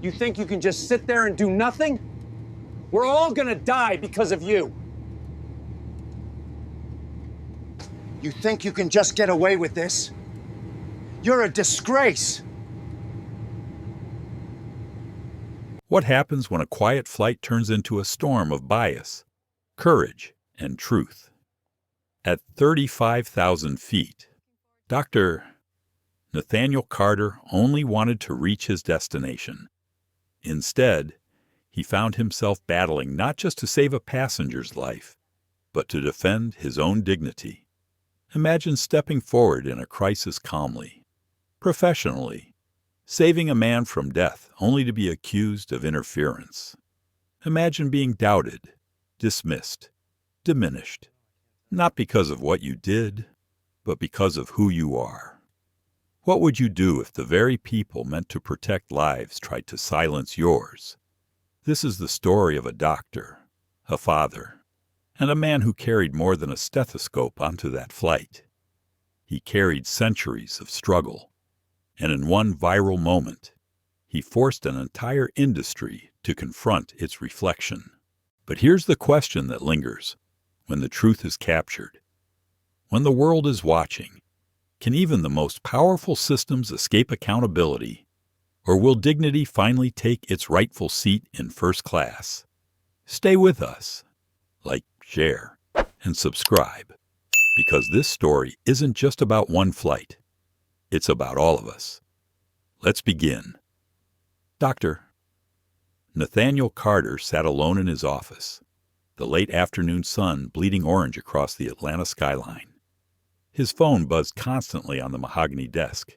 You think you can just sit there and do nothing? We're all gonna die because of you. You think you can just get away with this? You're a disgrace. What happens when a quiet flight turns into a storm of bias, courage, and truth? At 35,000 feet, Dr. Nathaniel Carter only wanted to reach his destination. Instead, he found himself battling not just to save a passenger's life, but to defend his own dignity. Imagine stepping forward in a crisis calmly, professionally, saving a man from death only to be accused of interference. Imagine being doubted, dismissed, diminished, not because of what you did, but because of who you are. What would you do if the very people meant to protect lives tried to silence yours? This is the story of a doctor, a father, and a man who carried more than a stethoscope onto that flight. He carried centuries of struggle, and in one viral moment, he forced an entire industry to confront its reflection. But here's the question that lingers when the truth is captured. When the world is watching, can even the most powerful systems escape accountability? Or will dignity finally take its rightful seat in first class? Stay with us. Like, share, and subscribe. Because this story isn't just about one flight. It's about all of us. Let's begin. Dr. Nathaniel Carter sat alone in his office, the late afternoon sun bleeding orange across the Atlanta skyline. His phone buzzed constantly on the mahogany desk,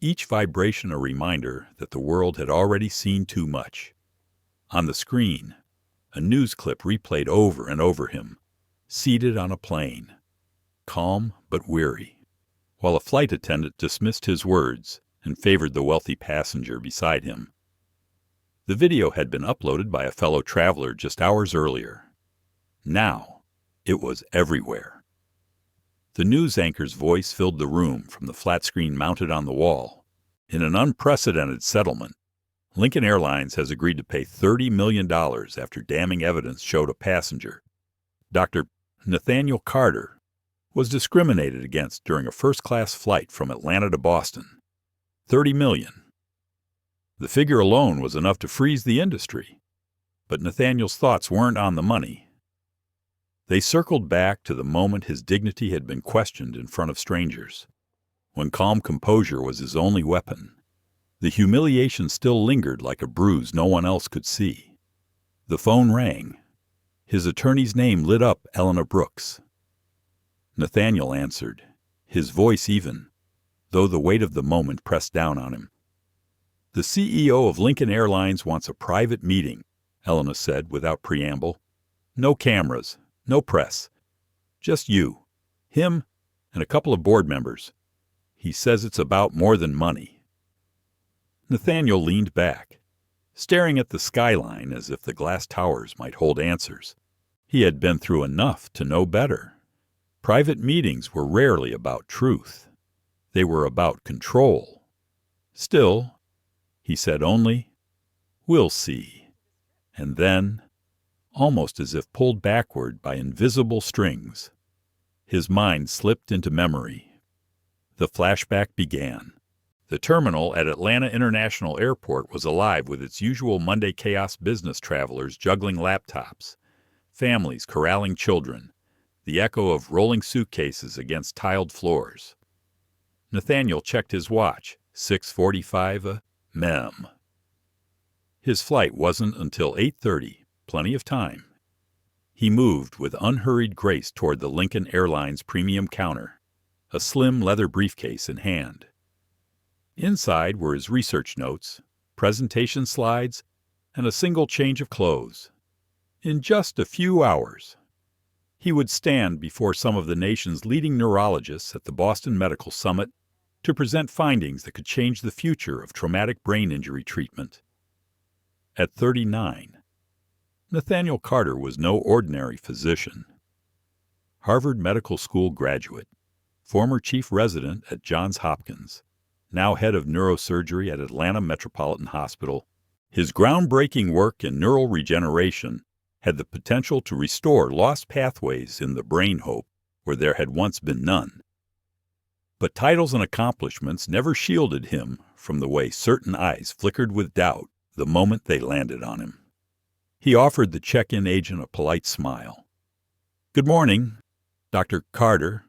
each vibration a reminder that the world had already seen too much. On the screen, a news clip replayed over and over him, seated on a plane, calm but weary, while a flight attendant dismissed his words and favored the wealthy passenger beside him. The video had been uploaded by a fellow traveler just hours earlier. Now, it was everywhere. The news anchor's voice filled the room from the flat screen mounted on the wall. In an unprecedented settlement, Lincoln Airlines has agreed to pay $30 million after damning evidence showed a passenger, Dr. Nathaniel Carter, was discriminated against during a first-class flight from Atlanta to Boston. $30 million. The figure alone was enough to freeze the industry. But Nathaniel's thoughts weren't on the money. They circled back to the moment his dignity had been questioned in front of strangers, when calm composure was his only weapon. The humiliation still lingered like a bruise no one else could see. The phone rang. His attorney's name lit up Eleanor Brooks. Nathaniel answered, his voice even, though the weight of the moment pressed down on him. "The CEO of Lincoln Airlines wants a private meeting," Eleanor said without preamble. "No cameras. No press. Just you, him, and a couple of board members. He says it's about more than money." Nathaniel leaned back, staring at the skyline as if the glass towers might hold answers. He had been through enough to know better. Private meetings were rarely about truth. They were about control. Still, he said only, "We'll see." And then, almost as if pulled backward by invisible strings, his mind slipped into memory. The flashback began. The terminal at Atlanta International Airport was alive with its usual Monday chaos: business travelers juggling laptops, families corralling children, the echo of rolling suitcases against tiled floors. Nathaniel checked his watch. 6:45 Mem. His flight wasn't until 8:30. Plenty of time. He moved with unhurried grace toward the Lincoln Airlines premium counter, a slim leather briefcase in hand. Inside were his research notes, presentation slides, and a single change of clothes. In just a few hours, he would stand before some of the nation's leading neurologists at the Boston Medical Summit to present findings that could change the future of traumatic brain injury treatment. At 39, Nathaniel Carter was no ordinary physician. Harvard Medical School graduate, former chief resident at Johns Hopkins, now head of neurosurgery at Atlanta Metropolitan Hospital, His groundbreaking work in neural regeneration had the potential to restore lost pathways in the brain hope where there had once been none. But titles and accomplishments never shielded him from the way certain eyes flickered with doubt the moment they landed on him. He offered the check-in agent a polite smile. "Good morning, Dr. Carter,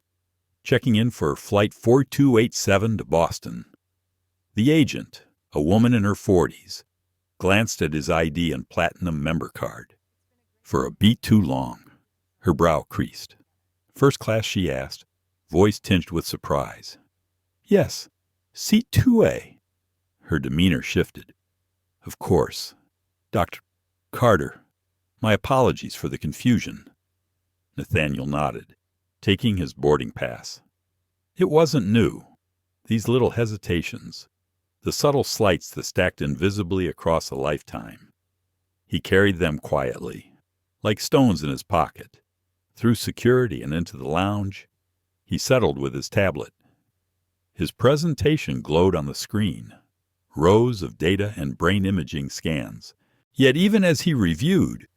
checking in for Flight 4287 to Boston." The agent, a woman in her 40s, glanced at his ID and platinum member card. For a beat too long, her brow creased. "First class?" she asked, voice tinged with surprise. "Yes, seat 2A. Her demeanor shifted. "Of course. Dr. Carter, my apologies for the confusion." Nathaniel nodded, taking his boarding pass. It wasn't new. These little hesitations, the subtle slights that stacked invisibly across a lifetime. He carried them quietly, like stones in his pocket. Through security and into the lounge, he settled with his tablet. His presentation glowed on the screen, rows of data and brain imaging scans. Yet even as he reviewed,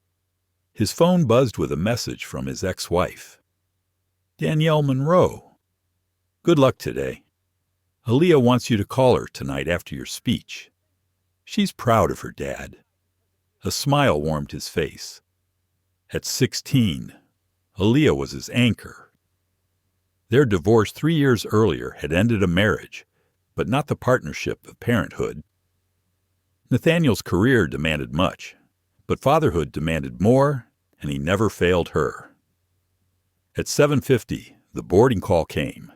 his phone buzzed with a message from his ex-wife. "Danielle Monroe. Good luck today. Aaliyah wants you to call her tonight after your speech. She's proud of her dad." A smile warmed his face. At 16, Aaliyah was his anchor. Their divorce 3 years earlier had ended a marriage, but not the partnership of parenthood. Nathaniel's career demanded much, but fatherhood demanded more, and he never failed her. At 7:50, the boarding call came.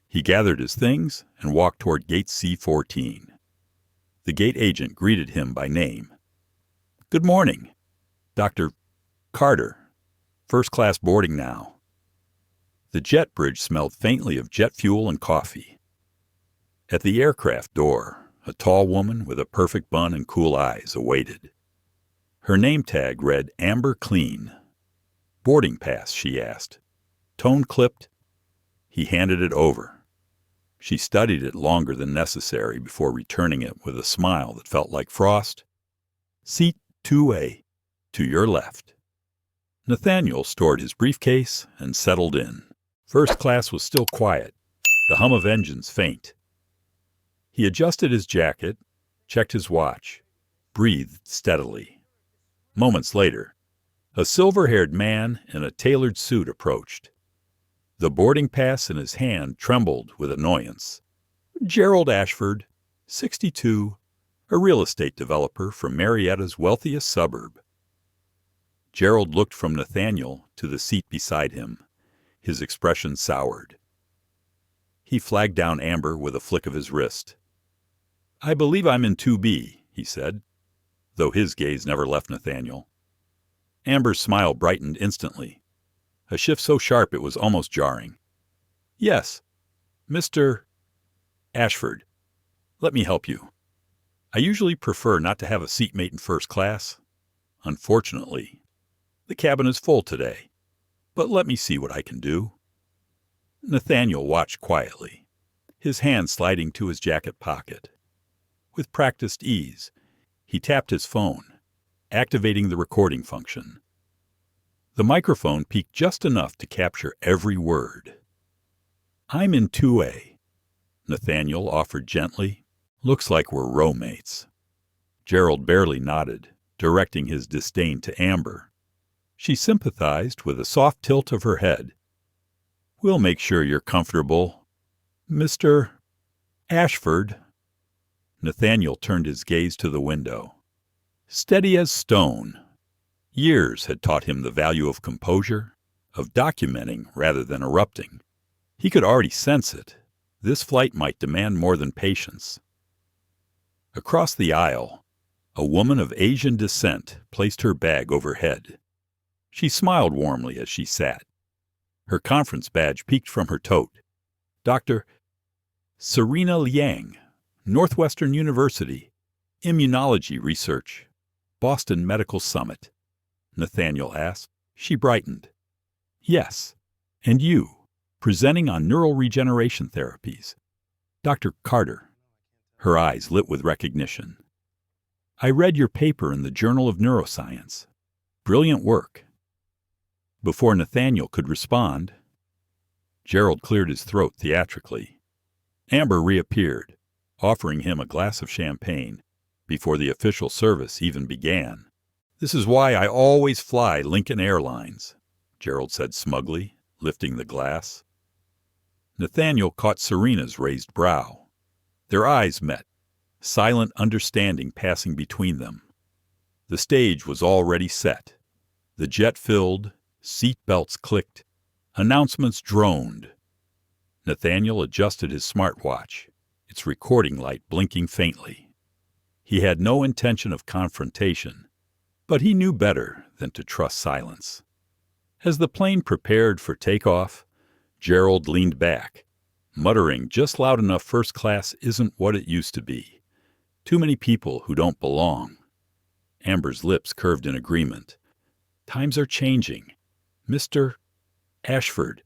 He gathered his things and walked toward gate C14. The gate agent greeted him by name. "Good morning, Dr. Carter. First-class boarding now." The jet bridge smelled faintly of jet fuel and coffee. At the aircraft door, a tall woman with a perfect bun and cool eyes awaited. Her name tag read Amber Clean. "Boarding pass?" she asked. Tone clipped. He handed it over. She studied it longer than necessary before returning it with a smile that felt like frost. "Seat 2A, to your left." Nathaniel stored his briefcase and settled in. First class was still quiet, the hum of engines faint. He adjusted his jacket, checked his watch, breathed steadily. Moments later, a silver-haired man in a tailored suit approached. The boarding pass in his hand trembled with annoyance. "Gerald Ashford, 62, a real estate developer from Marietta's wealthiest suburb." Gerald looked from Nathaniel to the seat beside him, his expression soured. He flagged down Amber with a flick of his wrist. "I believe I'm in 2B, he said, though his gaze never left Nathaniel. Amber's smile brightened instantly, a shift so sharp it was almost jarring. "Yes, Mr. Ashford, let me help you. I usually prefer not to have a seatmate in first class. Unfortunately, the cabin is full today, but let me see what I can do." Nathaniel watched quietly, his hand sliding to his jacket pocket. With practiced ease, he tapped his phone, activating the recording function. The microphone peaked just enough to capture every word. "I'm in 2A, Nathaniel offered gently. "Looks like we're roommates." Gerald barely nodded, directing his disdain to Amber. She sympathized with a soft tilt of her head. "We'll make sure you're comfortable, Mr. Ashford." Nathaniel turned his gaze to the window. Steady as stone. Years had taught him the value of composure, of documenting rather than erupting. He could already sense it. This flight might demand more than patience. Across the aisle, a woman of Asian descent placed her bag overhead. She smiled warmly as she sat. Her conference badge peeked from her tote. "Dr. Serena Liang, Northwestern University, Immunology Research, Boston Medical Summit." Nathaniel asked. She brightened. "Yes, and you, presenting on neural regeneration therapies. Dr. Carter." Her eyes lit with recognition. I read your paper in the Journal of Neuroscience. Brilliant work." Before Nathaniel could respond, Gerald cleared his throat theatrically. Amber reappeared, offering him a glass of champagne before the official service even began. "This is why I always fly Lincoln Airlines," Gerald said smugly, lifting the glass. Nathaniel caught Serena's raised brow. Their eyes met, silent understanding passing between them. The stage was already set. The jet filled, seat belts clicked, announcements droned. Nathaniel adjusted his smartwatch, its recording light blinking faintly. He had no intention of confrontation, but he knew better than to trust silence. As the plane prepared for takeoff, Gerald leaned back, muttering just loud enough first class isn't what it used to be. Too many people who don't belong. Amber's lips curved in agreement. "Times are changing. Mr. Ashford."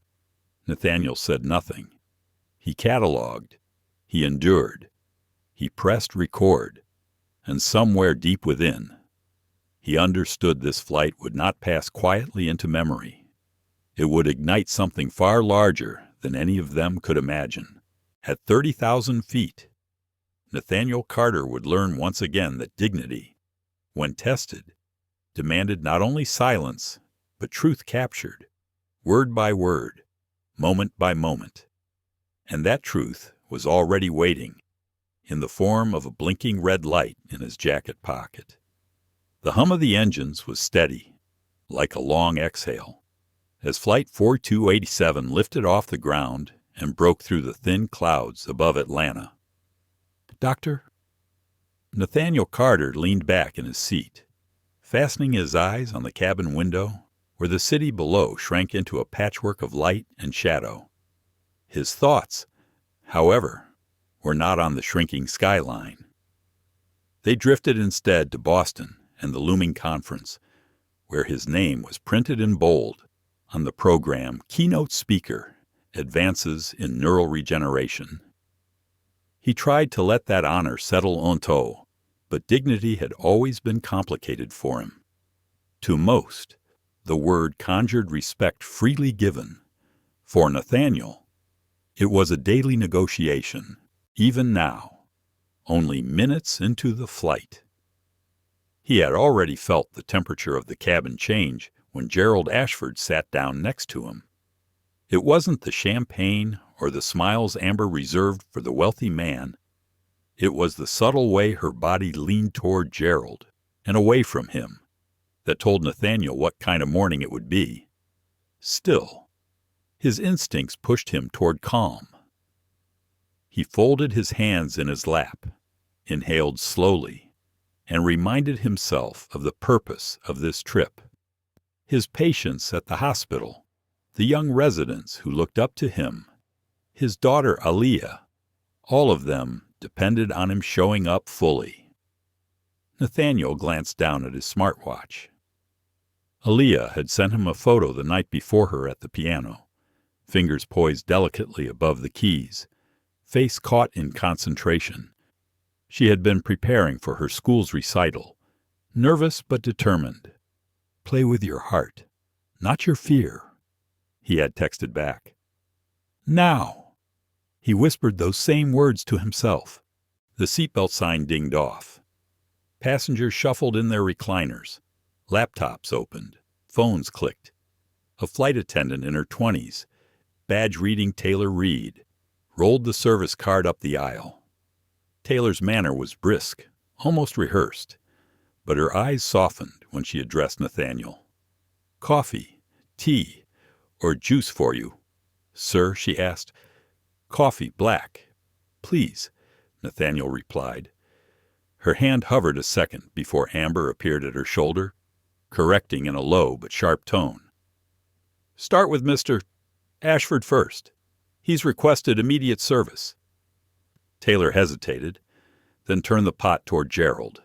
Nathaniel said nothing. He catalogued. He endured. He pressed record. And somewhere deep within, he understood this flight would not pass quietly into memory. It would ignite something far larger than any of them could imagine. At 30,000 feet, Nathaniel Carter would learn once again that dignity, when tested, demanded not only silence, but truth captured, word by word, moment by moment. And that truth was already waiting, in the form of a blinking red light in his jacket pocket. The hum of the engines was steady, like a long exhale, as Flight 4287 lifted off the ground and broke through the thin clouds above Atlanta. "Doctor?" Nathaniel Carter leaned back in his seat, fastening his eyes on the cabin window, where the city below shrank into a patchwork of light and shadow. His thoughts, however, were not on the shrinking skyline. They drifted instead to Boston and the looming conference, where his name was printed in bold on the program Keynote Speaker, Advances in Neural Regeneration. He tried to let that honor settle en toe, but dignity had always been complicated for him. To most, the word conjured respect freely given. For Nathaniel, it was a daily negotiation, even now, only minutes into the flight. He had already felt the temperature of the cabin change when Gerald Ashford sat down next to him. It wasn't the champagne or the smiles Amber reserved for the wealthy man. It was the subtle way her body leaned toward Gerald and away from him that told Nathaniel what kind of morning it would be. Still, his instincts pushed him toward calm. He folded his hands in his lap, inhaled slowly, and reminded himself of the purpose of this trip. His patients at the hospital, the young residents who looked up to him, his daughter Aliyah, all of them depended on him showing up fully. Nathaniel glanced down at his smartwatch. Aliyah had sent him a photo the night before her at the piano, fingers poised delicately above the keys, face caught in concentration. She had been preparing for her school's recital, nervous but determined. "Play with your heart, not your fear," he had texted back. "Now!" He whispered those same words to himself. The seatbelt sign dinged off. Passengers shuffled in their recliners. Laptops opened. Phones clicked. A flight attendant in her 20s, badge-reading Taylor Reed, rolled the service card up the aisle. Taylor's manner was brisk, almost rehearsed, but her eyes softened when she addressed Nathaniel. "Coffee, tea, or juice for you, sir?" she asked. "Coffee, black, please," Nathaniel replied. Her hand hovered a second before Amber appeared at her shoulder, correcting in a low but sharp tone. "Start with Mr. Ashford first. He's requested immediate service." Taylor hesitated, then turned the pot toward Gerald.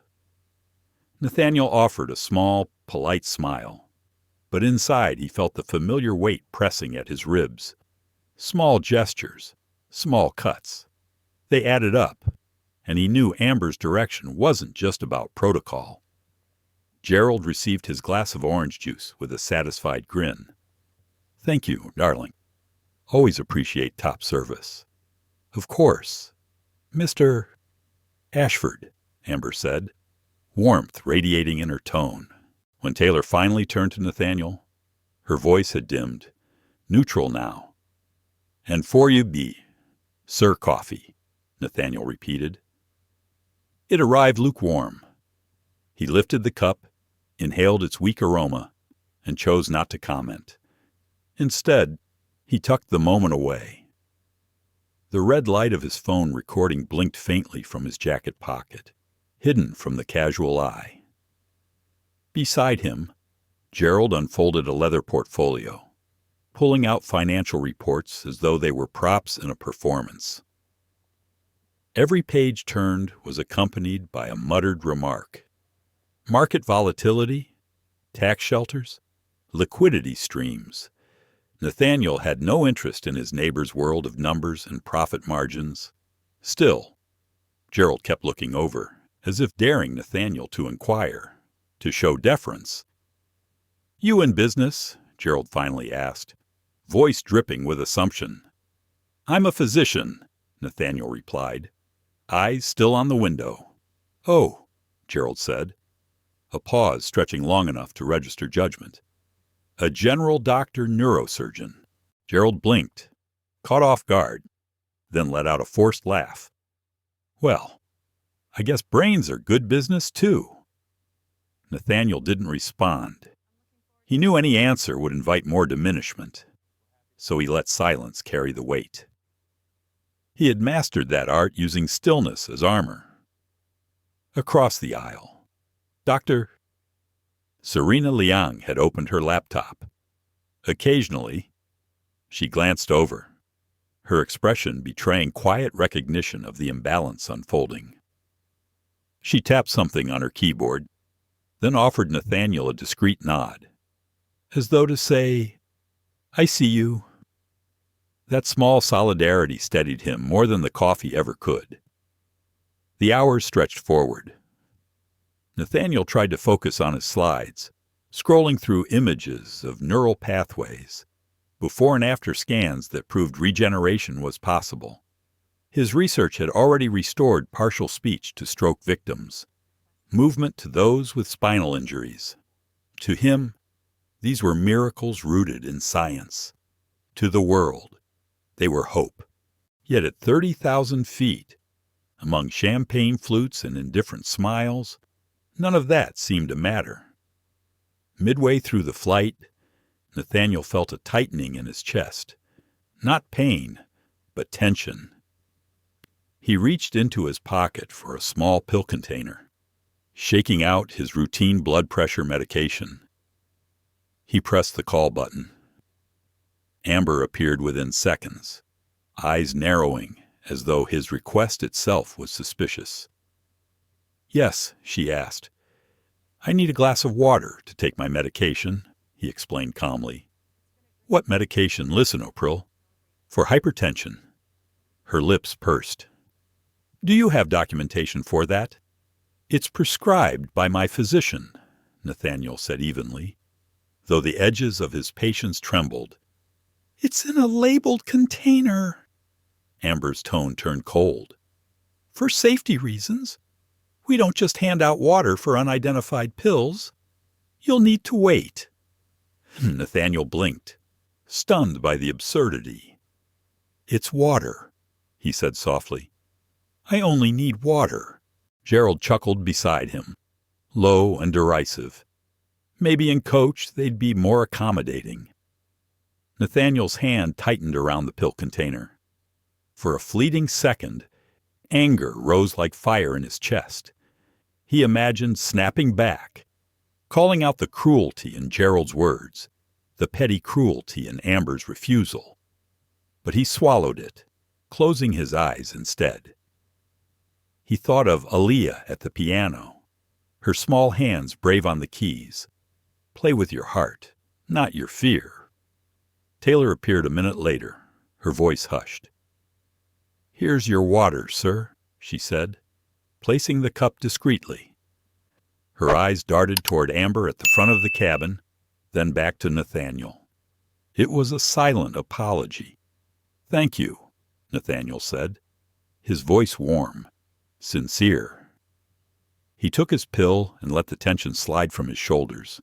Nathaniel offered a small, polite smile, but inside he felt the familiar weight pressing at his ribs. Small gestures, small cuts. They added up. and he knew Amber's direction wasn't just about protocol. Gerald received his glass of orange juice with a satisfied grin. "Thank you, darling. Always appreciate top service." "Of course. Mr. Ashford," Amber said, warmth radiating in her tone. When Taylor finally turned to Nathaniel, her voice had dimmed, neutral now. "And for you be, Sir Coffee," Nathaniel repeated. It arrived lukewarm. He lifted the cup, inhaled its weak aroma, and chose not to comment. Instead, he tucked the moment away. The red light of his phone recording blinked faintly from his jacket pocket, hidden from the casual eye. Beside him, Gerald unfolded a leather portfolio, pulling out financial reports as though they were props in a performance. Every page turned was accompanied by a muttered remark. Market volatility, tax shelters, liquidity streams. Nathaniel had no interest in his neighbor's world of numbers and profit margins. Still, Gerald kept looking over, as if daring Nathaniel to inquire, to show deference. "You in business?" Gerald finally asked, voice dripping with assumption. "I'm a physician," Nathaniel replied, eyes still on the window. "Oh," Gerald said, a pause stretching long enough to register judgment. "A general doctor neurosurgeon." Gerald blinked, caught off guard, then let out a forced laugh. "Well, I guess brains are good business, too." Nathaniel didn't respond. He knew any answer would invite more diminishment, so he let silence carry the weight. He had mastered that art using stillness as armor. Across the aisle, Dr. Serena Liang had opened her laptop. Occasionally, she glanced over, her expression betraying quiet recognition of the imbalance unfolding. She tapped something on her keyboard, then offered Nathaniel a discreet nod, as though to say, "I see you." That small solidarity steadied him more than the coffee ever could. The hours stretched forward. Nathaniel tried to focus on his slides, scrolling through images of neural pathways, before and after scans that proved regeneration was possible. His research had already restored partial speech to stroke victims, movement to those with spinal injuries. To him, these were miracles rooted in science. To the world, they were hope. Yet at 30,000 feet, among champagne flutes and indifferent smiles, none of that seemed to matter. Midway through the flight, Nathaniel felt a tightening in his chest. Not pain, but tension. He reached into his pocket for a small pill container, shaking out his routine blood pressure medication. He pressed the call button. Amber appeared within seconds, eyes narrowing as though his request itself was suspicious. "Yes," she asked. "I need a glass of water to take my medication," he explained calmly. "What medication, lisinopril?" "For hypertension." Her lips pursed. "Do you have documentation for that?" "It's prescribed by my physician," Nathaniel said evenly, though the edges of his patience trembled. "It's in a labeled container." Amber's tone turned cold. "For safety reasons. We don't just hand out water for unidentified pills. You'll need to wait." Nathaniel blinked, stunned by the absurdity. "It's water," he said softly. "I only need water." Gerald chuckled beside him, low and derisive. Maybe in coach they'd be more accommodating. Nathaniel's hand tightened around the pill container. For a fleeting second, anger rose like fire in his chest. He imagined snapping back, calling out the cruelty in Gerald's words, the petty cruelty in Amber's refusal. But he swallowed it, closing his eyes instead. He thought of Aaliyah at the piano, her small hands brave on the keys. Play with your heart, not your fear. Taylor appeared a minute later, her voice hushed. "Here's your water, sir," she said. placing the cup discreetly. Her eyes darted toward Amber at the front of the cabin, then back to Nathaniel. It was a silent apology. "Thank you," Nathaniel said, his voice warm, sincere. He took his pill and let the tension slide from his shoulders.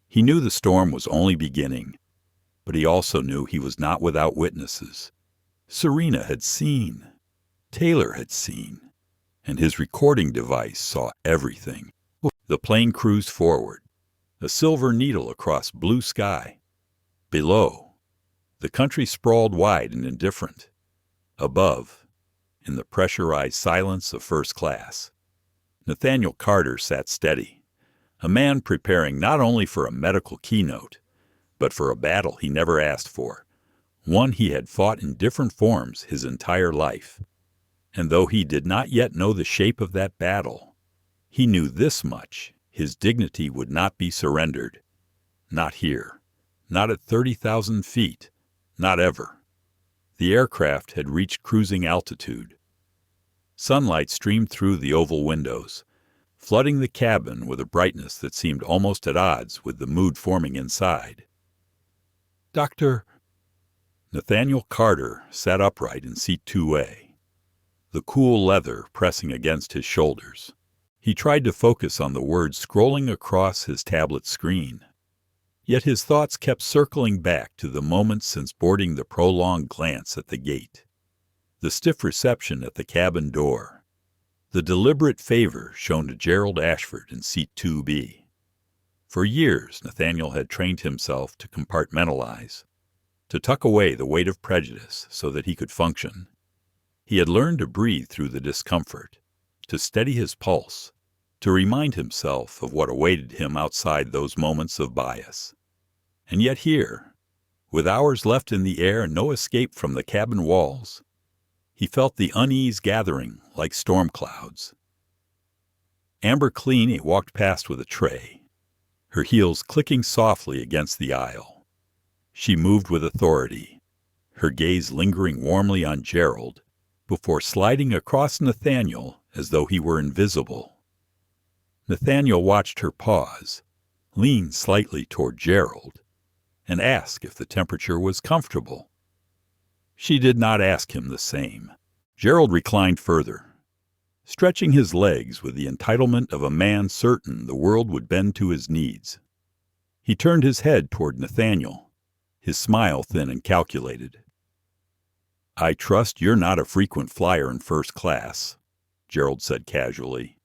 He knew the storm was only beginning, but he also knew he was not without witnesses. Serena had seen. Taylor had seen. And his recording device saw everything. The plane cruised forward, a silver needle across blue sky. Below, the country sprawled wide and indifferent. Above, in the pressurized silence of first class, Nathaniel Carter sat steady, a man preparing not only for a medical keynote, but for a battle he never asked for, one he had fought in different forms his entire life. And though he did not yet know the shape of that battle, he knew this much: his dignity would not be surrendered. Not here. Not at 30,000 feet. Not ever. The aircraft had reached cruising altitude. Sunlight streamed through the oval windows, flooding the cabin with a brightness that seemed almost at odds with the mood forming inside. "Dr." Nathaniel Carter sat upright in seat 2A, the cool leather pressing against his shoulders. He tried to focus on the words scrolling across his tablet screen. Yet his thoughts kept circling back to the moments since boarding, the prolonged glance at the gate, the stiff reception at the cabin door, the deliberate favor shown to Gerald Ashford in seat 2B. For years, Nathaniel had trained himself to compartmentalize, to tuck away the weight of prejudice so that he could function. He had learned to breathe through the discomfort, to steady his pulse, to remind himself of what awaited him outside those moments of bias. And yet here, with hours left in the air and no escape from the cabin walls, he felt the unease gathering like storm clouds. Amber Cleany walked past with a tray, her heels clicking softly against the aisle. She moved with authority, her gaze lingering warmly on Gerald, before sliding across Nathaniel as though he were invisible. Nathaniel watched her pause, lean slightly toward Gerald, and ask if the temperature was comfortable. She did not ask him the same. Gerald reclined further, stretching his legs with the entitlement of a man certain the world would bend to his needs. He turned his head toward Nathaniel, his smile thin and calculated. "I trust you're not a frequent flyer in first class," Gerald said casually,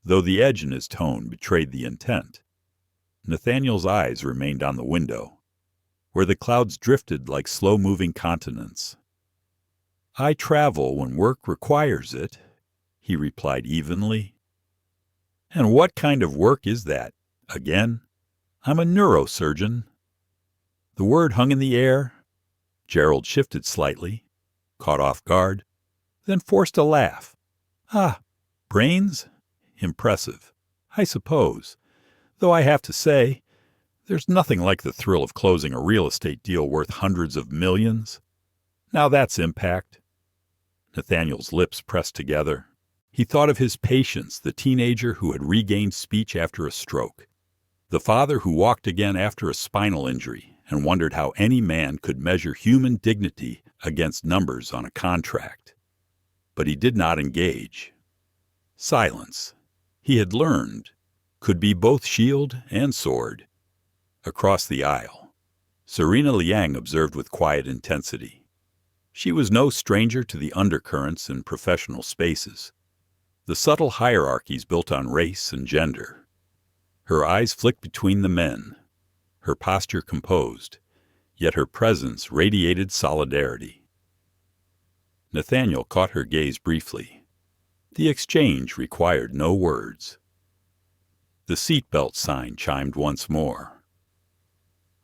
though the edge in his tone betrayed the intent. Nathaniel's eyes remained on the window, where the clouds drifted like slow-moving continents. "I travel when work requires it," he replied evenly. "And what kind of work is that? Again, I'm a neurosurgeon." The word hung in the air. Gerald shifted slightly, caught off guard, then forced a laugh. "Ah, brains? Impressive, I suppose. Though I have to say, there's nothing like the thrill of closing a real estate deal worth hundreds of millions. Now that's impact." Nathaniel's lips pressed together. He thought of his patients, the teenager who had regained speech after a stroke, the father who walked again after a spinal injury, and wondered how any man could measure human dignity against numbers on a contract. But he did not engage. Silence, he had learned, could be both shield and sword. Across the aisle, Serena Liang observed with quiet intensity. She was no stranger to the undercurrents in professional spaces, the subtle hierarchies built on race and gender. Her eyes flicked between the men, her posture composed, yet her presence radiated solidarity. Nathaniel caught her gaze briefly. The exchange required no words. The seatbelt sign chimed once more.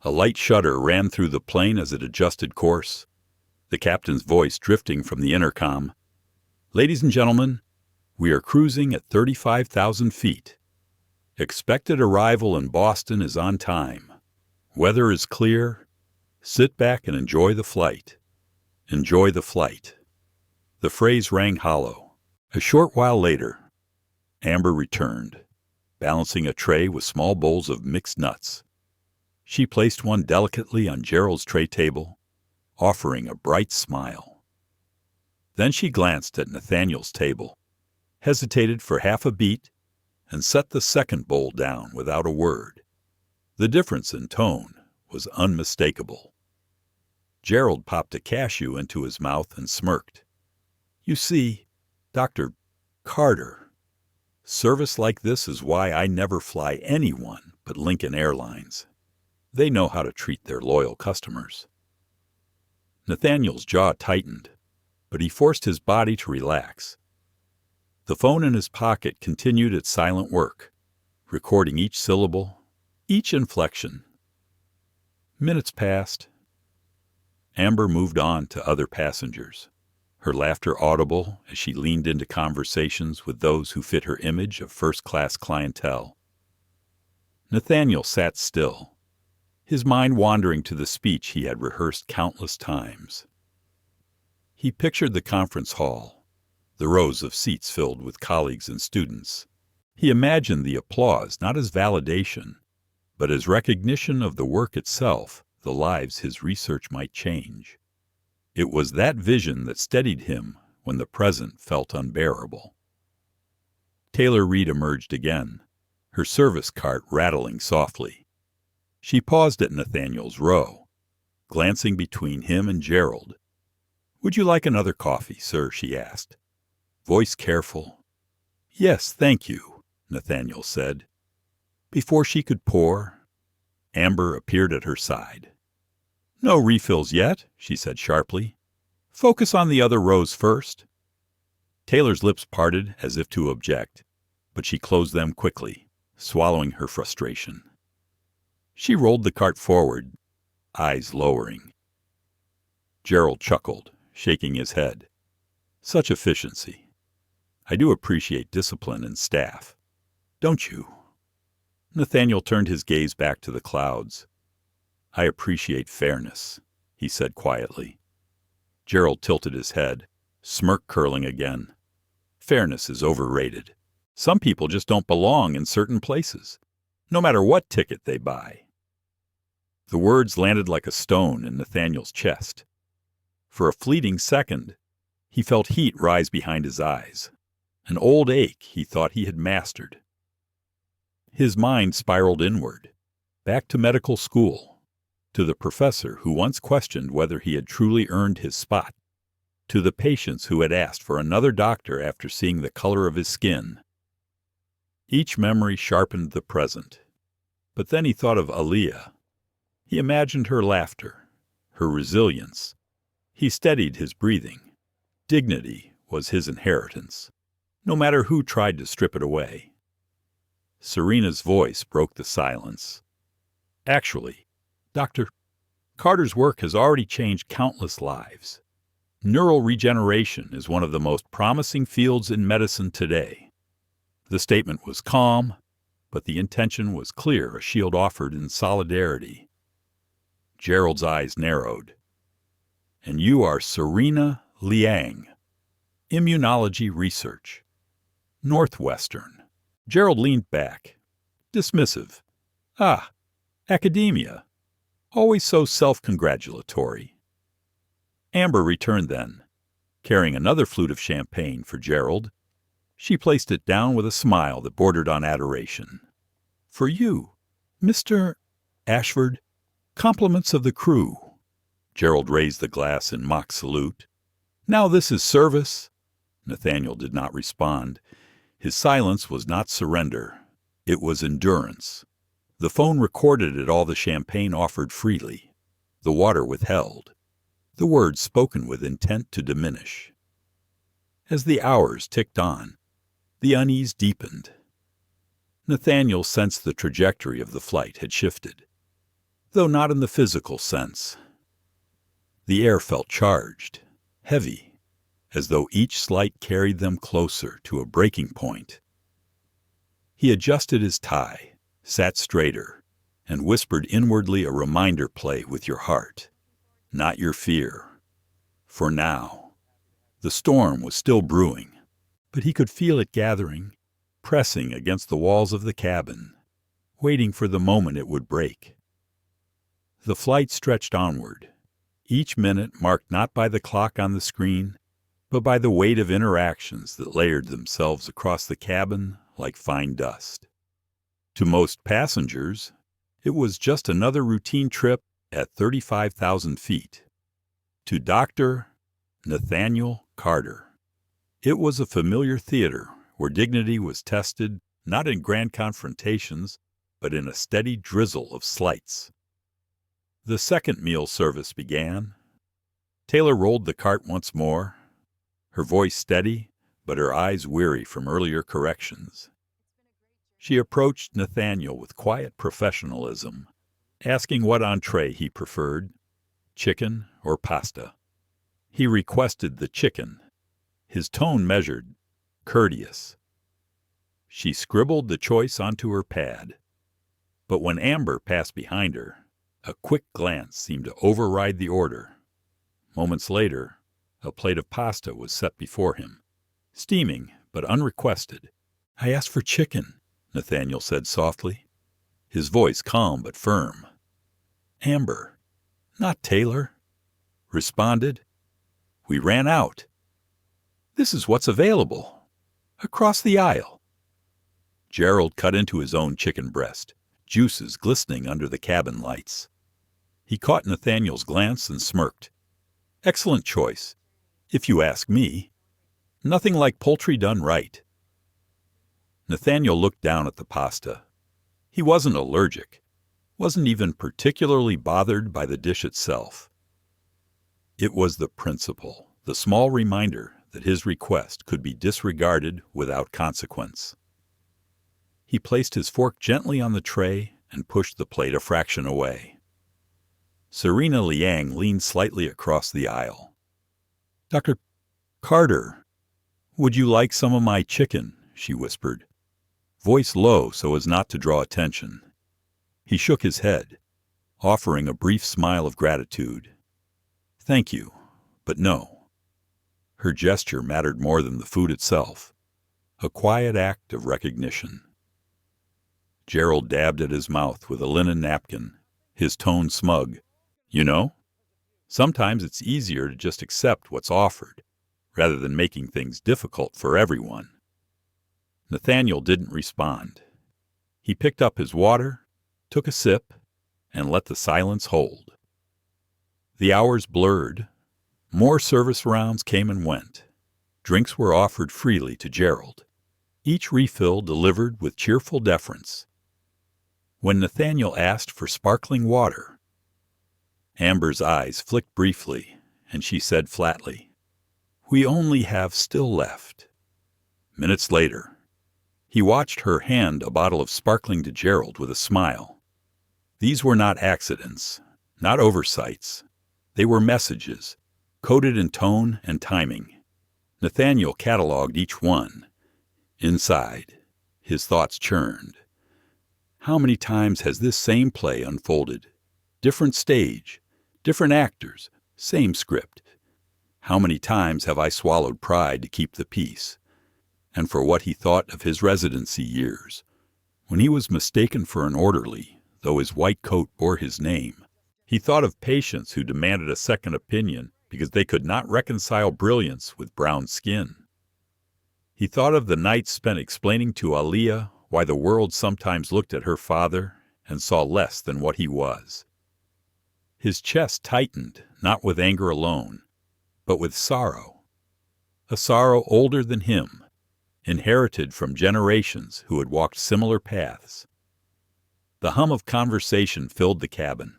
A light shudder ran through the plane as it adjusted course, the captain's voice drifting from the intercom. "Ladies and gentlemen, we are cruising at 35,000 feet. Expected arrival in Boston is on time. Weather is clear. Sit back and enjoy the flight. Enjoy the flight." The phrase rang hollow. A short while later, Amber returned, balancing a tray with small bowls of mixed nuts. She placed one delicately on Gerald's tray table, offering a bright smile. Then she glanced at Nathaniel's table, hesitated for half a beat, and set the second bowl down without a word. The difference in tone was unmistakable. Gerald popped a cashew into his mouth and smirked. "You see, Dr. Carter, service like this is why I never fly anyone but Lincoln Airlines. They know how to treat their loyal customers." Nathaniel's jaw tightened, but he forced his body to relax. The phone in his pocket continued its silent work, recording each syllable, each inflection. Minutes passed. Amber moved on to other passengers, her laughter audible as she leaned into conversations with those who fit her image of first-class clientele. Nathaniel sat still, his mind wandering to the speech he had rehearsed countless times. He pictured the conference hall, the rows of seats filled with colleagues and students. He imagined the applause not as validation, but as recognition of the work itself, the lives his research might change. It was that vision that steadied him when the present felt unbearable. Taylor Reed emerged again, her service cart rattling softly. She paused at Nathaniel's row, glancing between him and Gerald. "Would you like another coffee, sir?" she asked. Voice careful. "Yes, thank you," Nathaniel said. Before she could pour, Amber appeared at her side. "No refills yet," she said sharply. "Focus on the other rows first." Taylor's lips parted as if to object, but she closed them quickly, swallowing her frustration. She rolled the cart forward, eyes lowering. Gerald chuckled, shaking his head. "Such efficiency. I do appreciate discipline in staff. Don't you?" Nathaniel turned his gaze back to the clouds. "I appreciate fairness," he said quietly. Gerald tilted his head, smirk curling again. "Fairness is overrated. Some people just don't belong in certain places, no matter what ticket they buy." The words landed like a stone in Nathaniel's chest. For a fleeting second, he felt heat rise behind his eyes, an old ache he thought he had mastered. His mind spiraled inward, back to medical school, to the professor who once questioned whether he had truly earned his spot, to the patients who had asked for another doctor after seeing the color of his skin. Each memory sharpened the present. But then he thought of Aaliyah. He imagined her laughter, her resilience. He steadied his breathing. Dignity was his inheritance, no matter who tried to strip it away. Serena's voice broke the silence. "Actually, Dr. Carter's work has already changed countless lives. Neural regeneration is one of the most promising fields in medicine today." The statement was calm, but the intention was clear, a shield offered in solidarity. Gerald's eyes narrowed. "And you are Serena Liang, Immunology Research, Northwestern." Gerald leaned back, dismissive. "Ah, academia. Always so self-congratulatory." Amber returned then, carrying another flute of champagne for Gerald. She placed it down with a smile that bordered on adoration. "For you, Mr. Ashford. Compliments of the crew." Gerald raised the glass in mock salute. "Now this is service." Nathaniel did not respond. His silence was not surrender. It was endurance. The phone recorded it all, the champagne offered freely, the water withheld, the words spoken with intent to diminish. As the hours ticked on, the unease deepened. Nathaniel sensed the trajectory of the flight had shifted, though not in the physical sense. The air felt charged, heavy, as though each slight carried them closer to a breaking point. He adjusted his tie, sat straighter, and whispered inwardly a reminder: play with your heart, not your fear. For now, the storm was still brewing, but he could feel it gathering, pressing against the walls of the cabin, waiting for the moment it would break. The flight stretched onward, each minute marked not by the clock on the screen, but by the weight of interactions that layered themselves across the cabin like fine dust. To most passengers, it was just another routine trip at 35,000 feet. To Dr. Nathaniel Carter, it was a familiar theater where dignity was tested not in grand confrontations, but in a steady drizzle of slights. The second meal service began. Taylor rolled the cart once more, her voice steady, but her eyes weary from earlier corrections. She approached Nathaniel with quiet professionalism, asking what entree he preferred, chicken or pasta. He requested the chicken, his tone measured, courteous. She scribbled the choice onto her pad, but when Amber passed behind her, a quick glance seemed to override the order. Moments later, a plate of pasta was set before him, steaming but unrequested. "I asked for chicken," Nathaniel said softly, his voice calm but firm. Amber, not Taylor, responded, "We ran out. This is what's available. Across the aisle." Gerald cut into his own chicken breast, juices glistening under the cabin lights. He caught Nathaniel's glance and smirked. "Excellent choice, if you ask me. Nothing like poultry done right." Nathaniel looked down at the pasta. He wasn't allergic, wasn't even particularly bothered by the dish itself. It was the principle, the small reminder that his request could be disregarded without consequence. He placed his fork gently on the tray and pushed the plate a fraction away. Serena Liang leaned slightly across the aisle. "Dr. Carter, would you like some of my chicken?" she whispered, voice low so as not to draw attention. He shook his head, offering a brief smile of gratitude. "Thank you, but no." Her gesture mattered more than the food itself, a quiet act of recognition. Gerald dabbed at his mouth with a linen napkin, his tone smug. "You know, sometimes it's easier to just accept what's offered, rather than making things difficult for everyone." Nathaniel didn't respond. He picked up his water, took a sip, and let the silence hold. The hours blurred. More service rounds came and went. Drinks were offered freely to Gerald, each refill delivered with cheerful deference. When Nathaniel asked for sparkling water, Amber's eyes flicked briefly, and she said flatly, "We only have still left." Minutes later, he watched her hand a bottle of sparkling to Gerald with a smile. These were not accidents, not oversights. They were messages, coded in tone and timing. Nathaniel cataloged each one. Inside, his thoughts churned. How many times has this same play unfolded? Different stage, different actors, same script. How many times have I swallowed pride to keep the peace? And for what he thought of his residency years, when he was mistaken for an orderly, though his white coat bore his name. He thought of patients who demanded a second opinion because they could not reconcile brilliance with brown skin. He thought of the nights spent explaining to Aliyah why the world sometimes looked at her father and saw less than what he was. His chest tightened, not with anger alone, but with sorrow. A sorrow older than him, inherited from generations who had walked similar paths. The hum of conversation filled the cabin.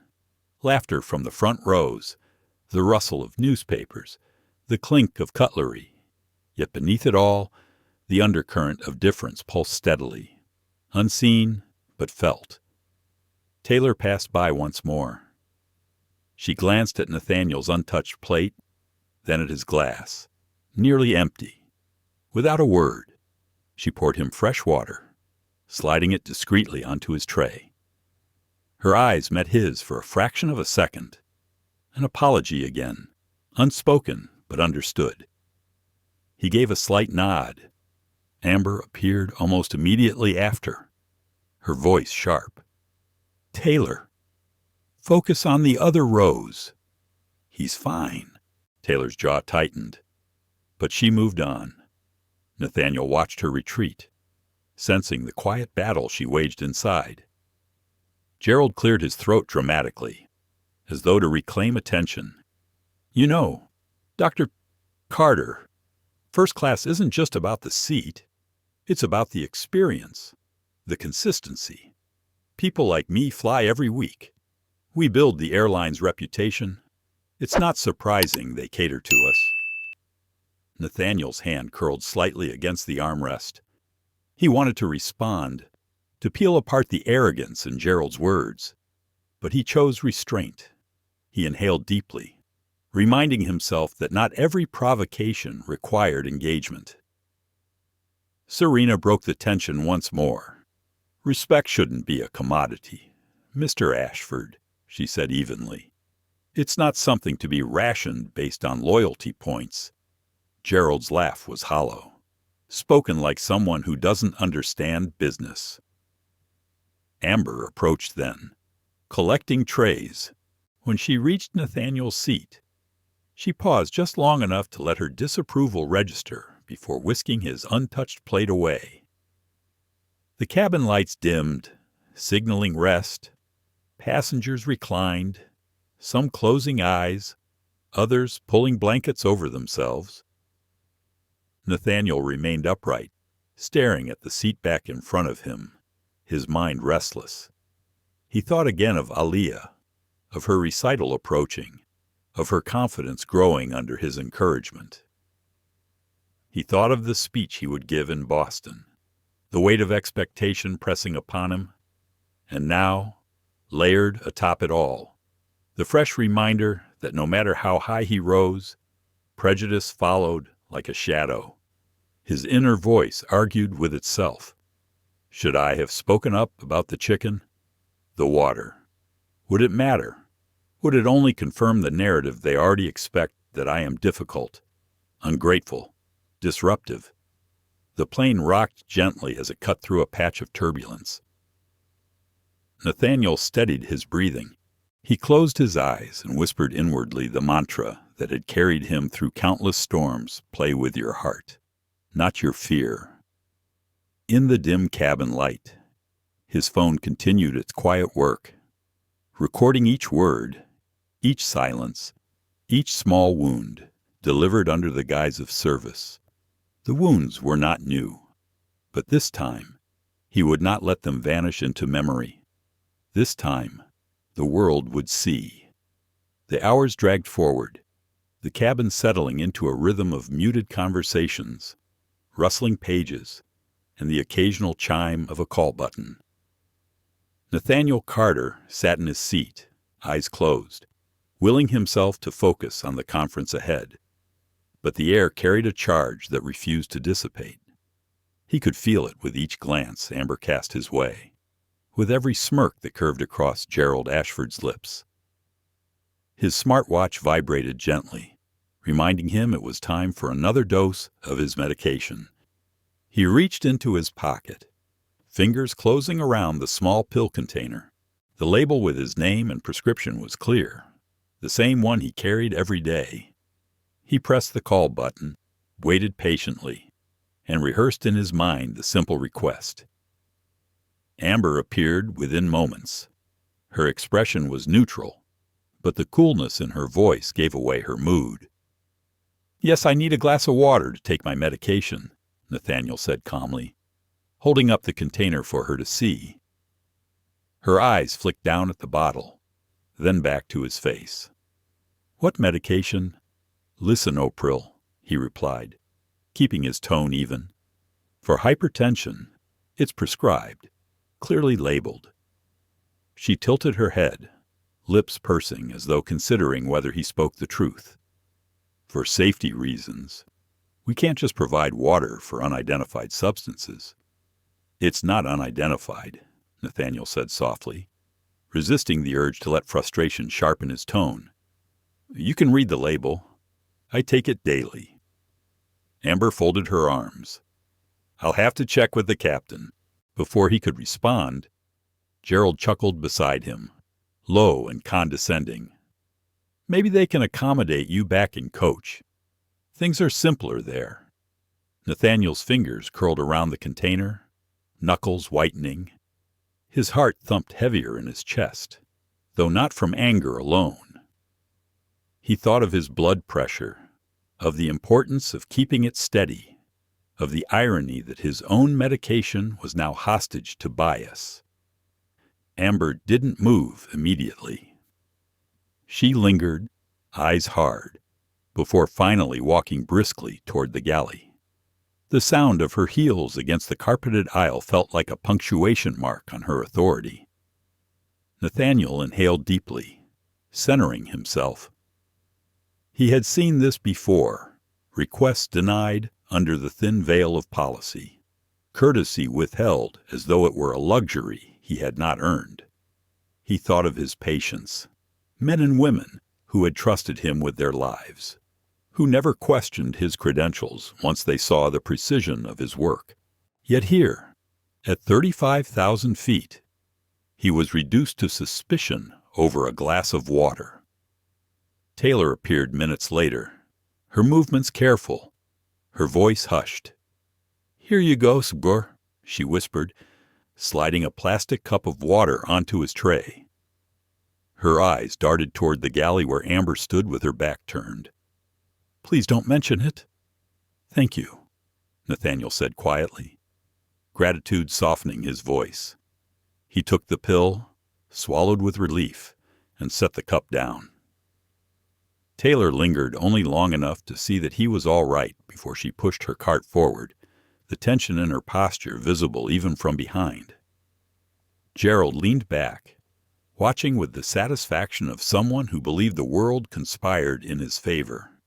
Laughter from the front rows, the rustle of newspapers, the clink of cutlery. Yet beneath it all, the undercurrent of difference pulsed steadily, unseen but felt. Taylor passed by once more. She glanced at Nathaniel's untouched plate, then at his glass, nearly empty. Without a word, she poured him fresh water, sliding it discreetly onto his tray. Her eyes met his for a fraction of a second. An apology again, unspoken but understood. He gave a slight nod. Amber appeared almost immediately after, her voice sharp. "Taylor, focus on the other rose." "He's fine." Taylor's jaw tightened, but she moved on. Nathaniel watched her retreat, sensing the quiet battle she waged inside. Gerald cleared his throat dramatically, as though to reclaim attention. "You know, Dr. Carter, first class isn't just about the seat. It's about the experience, the consistency. People like me fly every week. We build the airline's reputation. It's not surprising they cater to us." Nathaniel's hand curled slightly against the armrest. He wanted to respond, to peel apart the arrogance in Gerald's words, but he chose restraint. He inhaled deeply, reminding himself that not every provocation required engagement. Serena broke the tension once more. "Respect shouldn't be a commodity, Mr. Ashford," she said evenly. "It's not something to be rationed based on loyalty points." Gerald's laugh was hollow, spoken like someone who doesn't understand business. Amber approached then, collecting trays. When she reached Nathaniel's seat, she paused just long enough to let her disapproval register before whisking his untouched plate away. The cabin lights dimmed, signaling rest. Passengers reclined, some closing eyes, others pulling blankets over themselves. Nathaniel remained upright, staring at the seat back in front of him, his mind restless. He thought again of Aliyah, of her recital approaching, of her confidence growing under his encouragement. He thought of the speech he would give in Boston, the weight of expectation pressing upon him, and now, layered atop it all, the fresh reminder that no matter how high he rose, prejudice followed like a shadow. His inner voice argued with itself. Should I have spoken up about the chicken? The water? Would it matter? Would it only confirm the narrative they already expect, that I am difficult, ungrateful, disruptive? The plane rocked gently as it cut through a patch of turbulence. Nathaniel steadied his breathing. He closed his eyes and whispered inwardly the mantra that had carried him through countless storms: play with your heart, not your fear. In the dim cabin light, his phone continued its quiet work, recording each word, each silence, each small wound, delivered under the guise of service. The wounds were not new, but this time he would not let them vanish into memory. This time the world would see. The hours dragged forward, the cabin settling into a rhythm of muted conversations, rustling pages, and the occasional chime of a call button. Nathaniel Carter sat in his seat, eyes closed, willing himself to focus on the conference ahead. But the air carried a charge that refused to dissipate. He could feel it with each glance Amber cast his way, with every smirk that curved across Gerald Ashford's lips. His smartwatch vibrated gently, reminding him it was time for another dose of his medication. He reached into his pocket, fingers closing around the small pill container. The label with his name and prescription was clear, the same one he carried every day. He pressed the call button, waited patiently, and rehearsed in his mind the simple request. Amber appeared within moments. Her expression was neutral, but the coolness in her voice gave away her mood. "Yes, I need a glass of water to take my medication," Nathaniel said calmly, holding up the container for her to see. Her eyes flicked down at the bottle, then back to his face. "What medication?" "Lisinopril," he replied, keeping his tone even. "For hypertension, it's prescribed, clearly labeled." She tilted her head, lips pursing as though considering whether he spoke the truth. "For safety reasons, we can't just provide water for unidentified substances." "It's not unidentified," Nathaniel said softly, resisting the urge to let frustration sharpen his tone. "You can read the label. I take it daily." Amber folded her arms. I'll have to check with the captain. Before he could respond, Gerald chuckled beside him, low and condescending. Maybe they can accommodate you back in coach. Things are simpler there. Nathaniel's fingers curled around the container, knuckles whitening. His heart thumped heavier in his chest, though not from anger alone. He thought of his blood pressure, of the importance of keeping it steady, of the irony that his own medication was now hostage to bias. Amber didn't move immediately. She lingered, eyes hard, before finally walking briskly toward the galley. The sound of her heels against the carpeted aisle felt like a punctuation mark on her authority. Nathaniel inhaled deeply, centering himself. He had seen this before, requests denied under the thin veil of policy, courtesy withheld as though it were a luxury he had not earned. He thought of his patients, men and women who had trusted him with their lives, who never questioned his credentials once they saw the precision of his work. Yet here, at 35,000 feet, he was reduced to suspicion over a glass of water. Taylor appeared minutes later, her movements careful, her voice hushed. "Here you go, Sbor," she whispered, sliding a plastic cup of water onto his tray. Her eyes darted toward the galley where Amber stood with her back turned. "Please don't mention it." "Thank you," Nathaniel said quietly, gratitude softening his voice. He took the pill, swallowed with relief, and set the cup down. Taylor lingered only long enough to see that he was all right before she pushed her cart forward, the tension in her posture visible even from behind. Gerald leaned back, watching with the satisfaction of someone who believed the world conspired in his favor.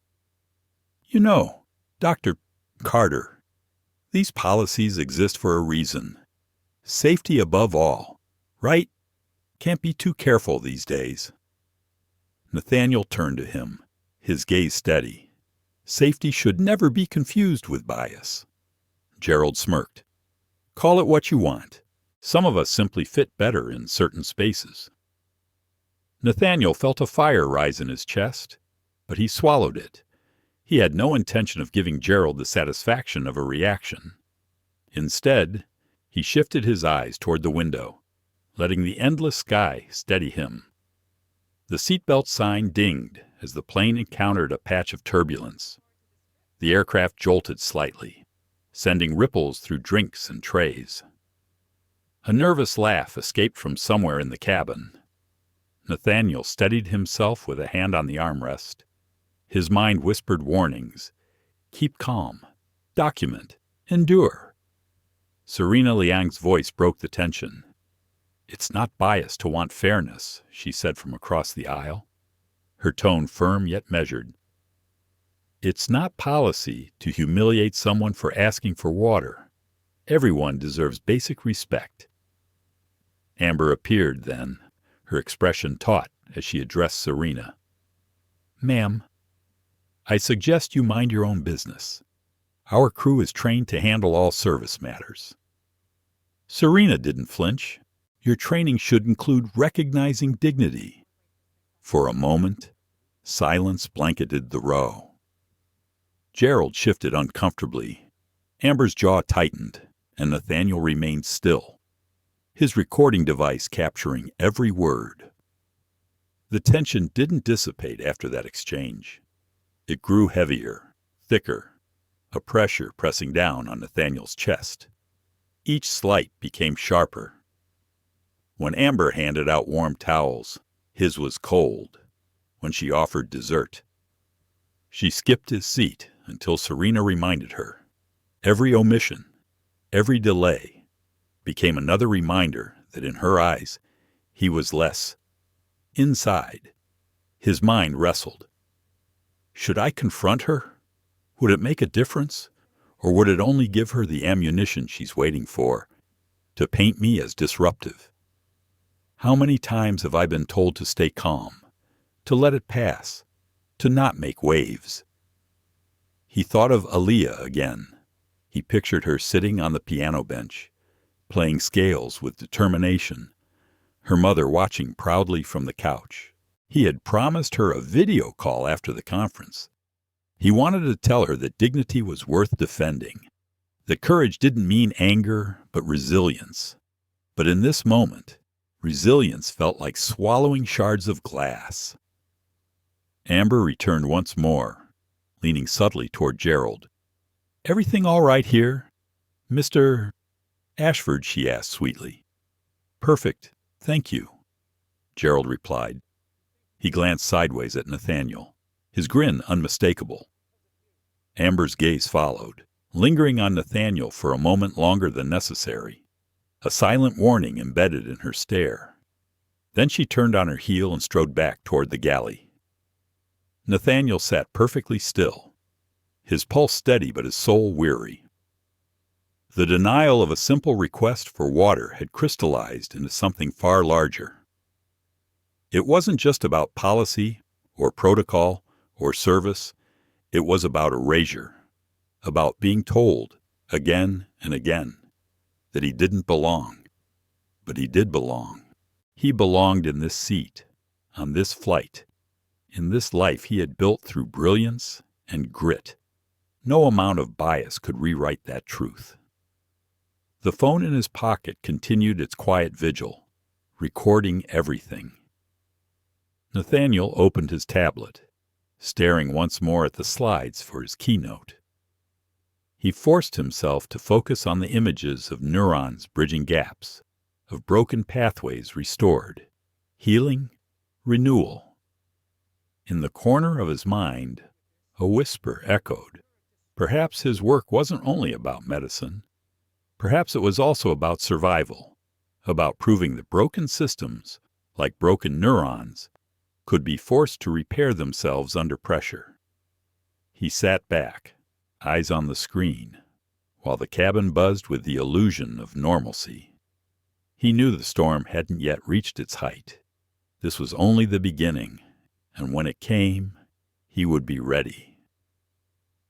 "You know, Dr. Carter, these policies exist for a reason. Safety above all, right? Can't be too careful these days." Nathaniel turned to him, his gaze steady. Safety should never be confused with bias. Gerald smirked. "Call it what you want. Some of us simply fit better in certain spaces." Nathaniel felt a fire rise in his chest, but he swallowed it. He had no intention of giving Gerald the satisfaction of a reaction. Instead, he shifted his eyes toward the window, letting the endless sky steady him. The seatbelt sign dinged as the plane encountered a patch of turbulence. The aircraft jolted slightly, sending ripples through drinks and trays. A nervous laugh escaped from somewhere in the cabin. Nathaniel steadied himself with a hand on the armrest. His mind whispered warnings. Keep calm. Document. Endure. Serena Liang's voice broke the tension. "It's not bias to want fairness," she said from across the aisle, her tone firm yet measured. "It's not policy to humiliate someone for asking for water. Everyone deserves basic respect." Amber appeared then, her expression taut as she addressed Serena. "Ma'am, I suggest you mind your own business. Our crew is trained to handle all service matters." Serena didn't flinch. "Your training should include recognizing dignity." For a moment, silence blanketed the row. Gerald shifted uncomfortably. Amber's jaw tightened, and Nathaniel remained still, his recording device capturing every word. The tension didn't dissipate after that exchange. It grew heavier, thicker, a pressure pressing down on Nathaniel's chest. Each slight became sharper. When Amber handed out warm towels, his was cold. When she offered dessert, she skipped his seat until Serena reminded her. Every omission, every delay, became another reminder that in her eyes, he was less. Inside, his mind wrestled. Should I confront her? Would it make a difference? Or would it only give her the ammunition she's waiting for, to paint me as disruptive? How many times have I been told to stay calm, to let it pass, to not make waves? He thought of Aaliyah again, He pictured her sitting on the piano bench, playing scales with determination, her mother watching proudly from the couch. He had promised her a video call after the conference. He wanted to tell her that dignity was worth defending, that courage didn't mean anger, but resilience. But in this moment, resilience felt like swallowing shards of glass. Amber returned once more, leaning subtly toward Gerald. "Everything all right here, Mr. Ashford?" she asked sweetly. "Perfect, thank you," Gerald replied. He glanced sideways at Nathaniel, his grin unmistakable. Amber's gaze followed, lingering on Nathaniel for a moment longer than necessary, a silent warning embedded in her stare. Then she turned on her heel and strode back toward the galley. Nathaniel sat perfectly still, his pulse steady but his soul weary. The denial of a simple request for water had crystallized into something far larger. It wasn't just about policy or protocol or service. It was about erasure, about being told again and again that he didn't belong. But he did belong. He belonged in this seat, on this flight, in this life he had built through brilliance and grit. No amount of bias could rewrite that truth. The phone in his pocket continued its quiet vigil, recording everything. Nathaniel opened his tablet, staring once more at the slides for his keynote. He forced himself to focus on the images of neurons bridging gaps, of broken pathways restored, healing, renewal. In the corner of his mind, a whisper echoed. Perhaps his work wasn't only about medicine. Perhaps it was also about survival, about proving that broken systems, like broken neurons, could be forced to repair themselves under pressure. He sat back, eyes on the screen, while the cabin buzzed with the illusion of normalcy. He knew the storm hadn't yet reached its height. This was only the beginning, and when it came, he would be ready.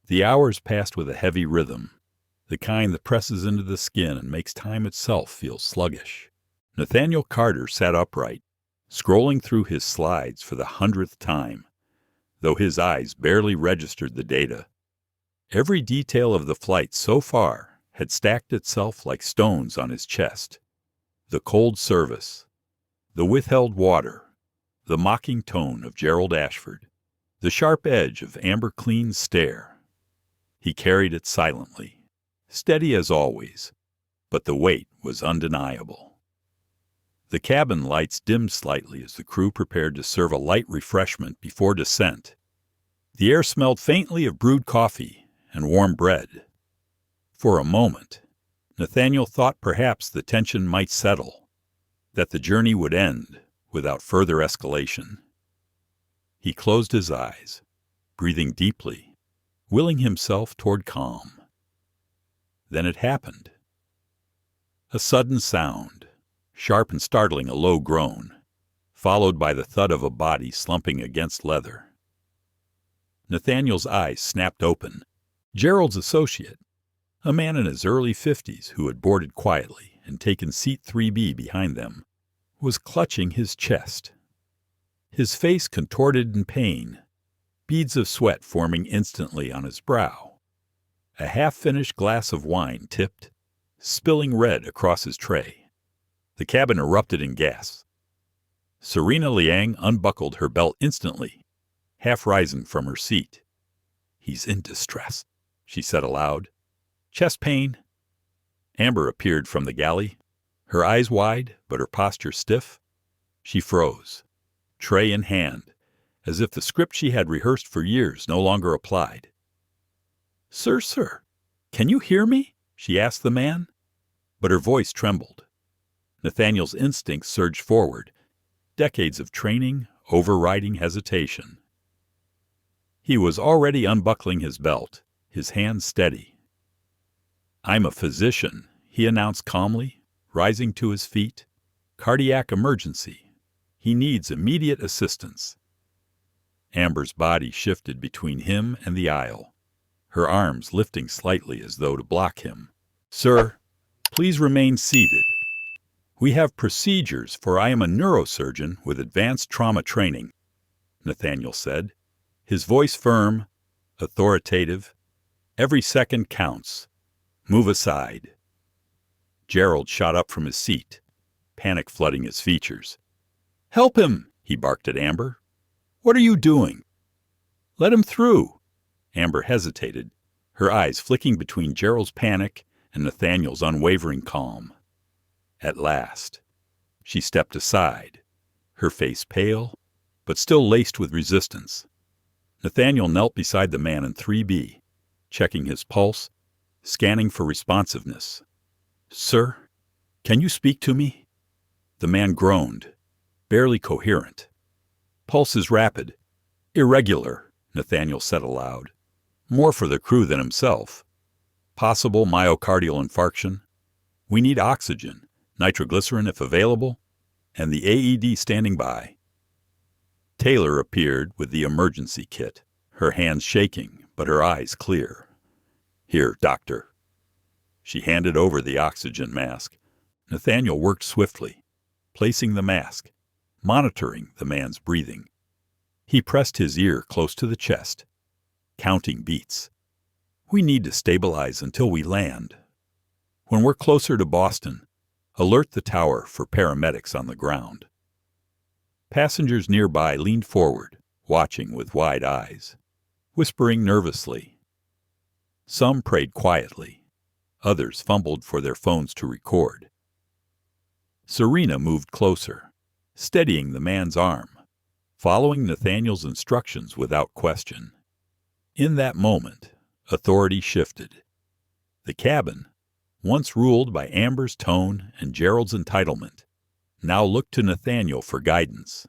The hours passed with a heavy rhythm, the kind that presses into the skin and makes time itself feel sluggish. Nathaniel Carter sat upright, scrolling through his slides for the 100th time, though his eyes barely registered the data. Every detail of the flight so far had stacked itself like stones on his chest. The cold service, the withheld water, the mocking tone of Gerald Ashford, the sharp edge of Amber Clean's stare. He carried it silently, steady as always, but the weight was undeniable. The cabin lights dimmed slightly as the crew prepared to serve a light refreshment before descent. The air smelled faintly of brewed coffee and warm bread. For a moment, Nathaniel thought perhaps the tension might settle, that the journey would end without further escalation. He closed his eyes, breathing deeply, willing himself toward calm. Then it happened. A sudden sound, sharp and startling, a low groan, followed by the thud of a body slumping against leather. Nathaniel's eyes snapped open. Gerald's associate, a man in his early 50s who had boarded quietly and taken seat 3B behind them, was clutching his chest. His face contorted in pain, beads of sweat forming instantly on his brow. A half-finished glass of wine tipped, spilling red across his tray. The cabin erupted in gasps. Serena Liang unbuckled her belt instantly, half rising from her seat. "He's in distress," she said aloud. "Chest pain." Amber appeared from the galley, her eyes wide but her posture stiff. She froze, tray in hand, as if the script she had rehearsed for years no longer applied. Sir, can you hear me?" she asked the man, but her voice trembled. Nathaniel's instincts surged forward, decades of training overriding hesitation. He was already unbuckling his belt, his hands steady. "I'm a physician," he announced calmly, rising to his feet. "Cardiac emergency. He needs immediate assistance." Amber's body shifted between him and the aisle, her arms lifting slightly as though to block him. "Sir, please remain seated. We have procedures, for I am a neurosurgeon with advanced trauma training," Nathaniel said, his voice firm, authoritative. "Every second counts. Move aside." Gerald shot up from his seat, panic flooding his features. "Help him!" he barked at Amber. "What are you doing?" "Let him through." Amber hesitated, her eyes flicking between Gerald's panic and Nathaniel's unwavering calm. At last, she stepped aside, her face pale, but still laced with resistance. Nathaniel knelt beside the man in 3B, checking his pulse, scanning for responsiveness. "Sir, can you speak to me?" The man groaned, barely coherent. "Pulse is rapid. Irregular," Nathaniel said aloud. "More for the crew than himself. Possible myocardial infarction. We need oxygen, nitroglycerin if available, and the AED standing by." Taylor appeared with the emergency kit, her hands shaking but her eyes clear. "Here, doctor." She handed over the oxygen mask. Nathaniel worked swiftly, placing the mask, monitoring the man's breathing. He pressed his ear close to the chest, counting beats. "We need to stabilize until we land. When we're closer to Boston, alert the tower for paramedics on the ground." Passengers nearby leaned forward, watching with wide eyes, whispering nervously. Some prayed quietly. Others fumbled for their phones to record. Serena moved closer, steadying the man's arm, following Nathaniel's instructions without question. In that moment, authority shifted. The cabin, once ruled by Amber's tone and Gerald's entitlement, now looked to Nathaniel for guidance.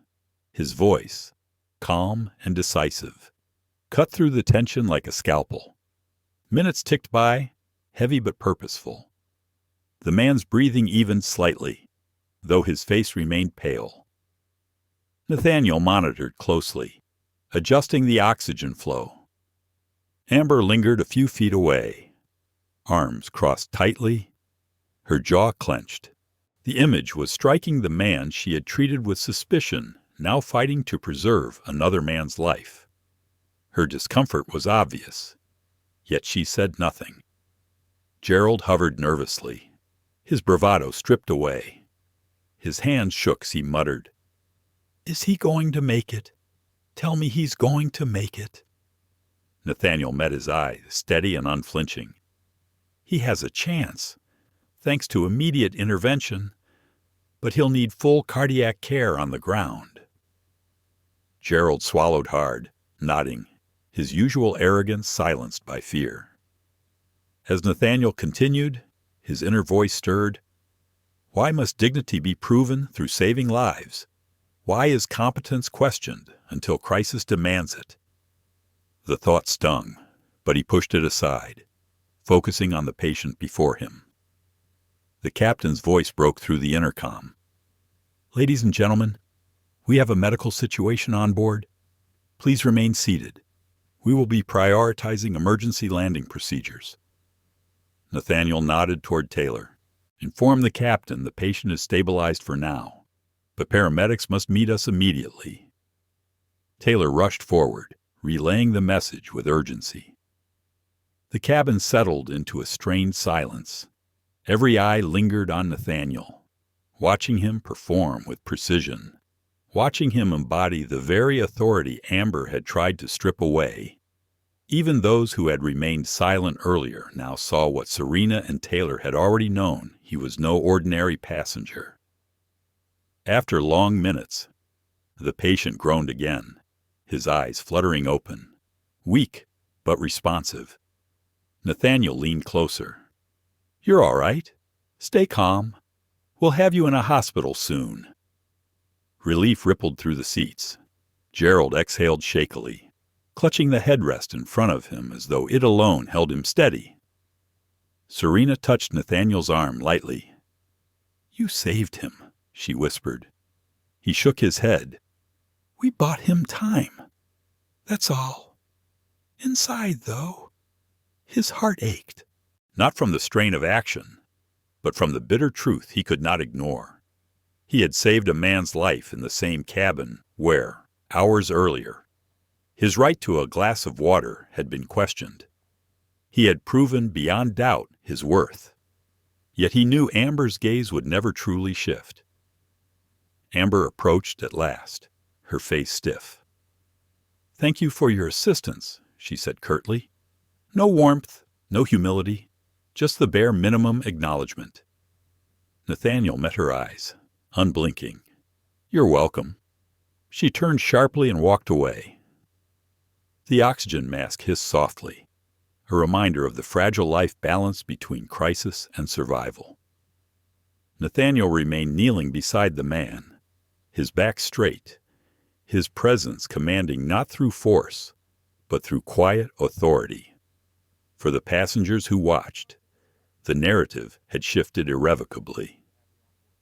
His voice, calm and decisive, cut through the tension like a scalpel. Minutes ticked by, heavy but purposeful. The man's breathing evened slightly, though his face remained pale. Nathaniel monitored closely, adjusting the oxygen flow. Amber lingered a few feet away, arms crossed tightly, her jaw clenched. The image was striking the man she had treated with suspicion, now fighting to preserve another man's life. Her discomfort was obvious, yet she said nothing. Gerald hovered nervously, his bravado stripped away. His hands shook as he muttered, "Is he going to make it? Tell me he's going to make it." Nathaniel met his eye, steady and unflinching. "He has a chance, thanks to immediate intervention, but he'll need full cardiac care on the ground." Gerald swallowed hard, nodding, his usual arrogance silenced by fear. As Nathaniel continued, his inner voice stirred. Why must dignity be proven through saving lives? Why is competence questioned until crisis demands it? The thought stung, but he pushed it aside, focusing on the patient before him. The captain's voice broke through the intercom. "Ladies and gentlemen, we have a medical situation on board. Please remain seated. We will be prioritizing emergency landing procedures." Nathaniel nodded toward Taylor. "Inform the captain the patient is stabilized for now, but paramedics must meet us immediately." Taylor rushed forward, relaying the message with urgency. The cabin settled into a strained silence. Every eye lingered on Nathaniel, watching him perform with precision, watching him embody the very authority Amber had tried to strip away. Even those who had remained silent earlier now saw what Serena and Taylor had already known: he was no ordinary passenger. After long minutes, the patient groaned again, his eyes fluttering open, weak but responsive. Nathaniel leaned closer. "You're all right. Stay calm. We'll have you in a hospital soon." Relief rippled through the seats. Gerald exhaled shakily, clutching the headrest in front of him as though it alone held him steady. Serena touched Nathaniel's arm lightly. "You saved him," she whispered. He shook his head. "We bought him time. That's all. Inside, though, His heart ached, not from the strain of action, but from the bitter truth he could not ignore. He had saved a man's life in the same cabin where, hours earlier, his right to a glass of water had been questioned. He had proven beyond doubt his worth. Yet he knew Amber's gaze would never truly shift. Amber approached at last, her face stiff. "Thank you for your assistance," she said curtly. No warmth, no humility, just the bare minimum acknowledgement. Nathaniel met her eyes, unblinking. "You're welcome." She turned sharply and walked away. The oxygen mask hissed softly, a reminder of the fragile life balance between crisis and survival. Nathaniel remained kneeling beside the man, his back straight, his presence commanding not through force, but through quiet authority. For the passengers who watched, the narrative had shifted irrevocably.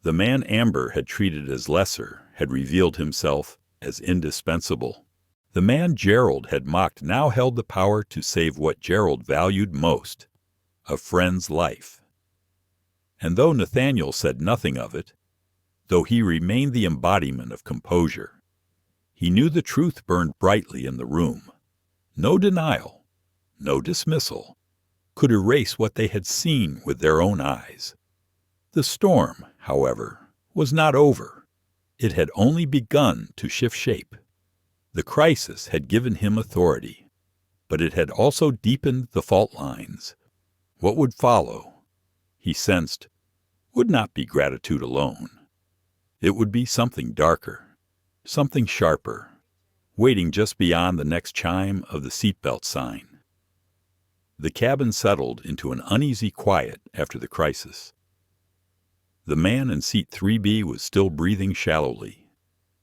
The man Amber had treated as lesser had revealed himself as indispensable. The man Gerald had mocked now held the power to save what Gerald valued most, a friend's life. And though Nathaniel said nothing of it, though he remained the embodiment of composure, he knew the truth burned brightly in the room. No denial, no dismissal, could erase what they had seen with their own eyes. The storm, however, was not over. It had only begun to shift shape. The crisis had given him authority, but it had also deepened the fault lines. What would follow, he sensed, would not be gratitude alone. It would be something darker, something sharper, waiting just beyond the next chime of the seatbelt sign. The cabin settled into an uneasy quiet after the crisis. The man in seat 3B was still breathing shallowly,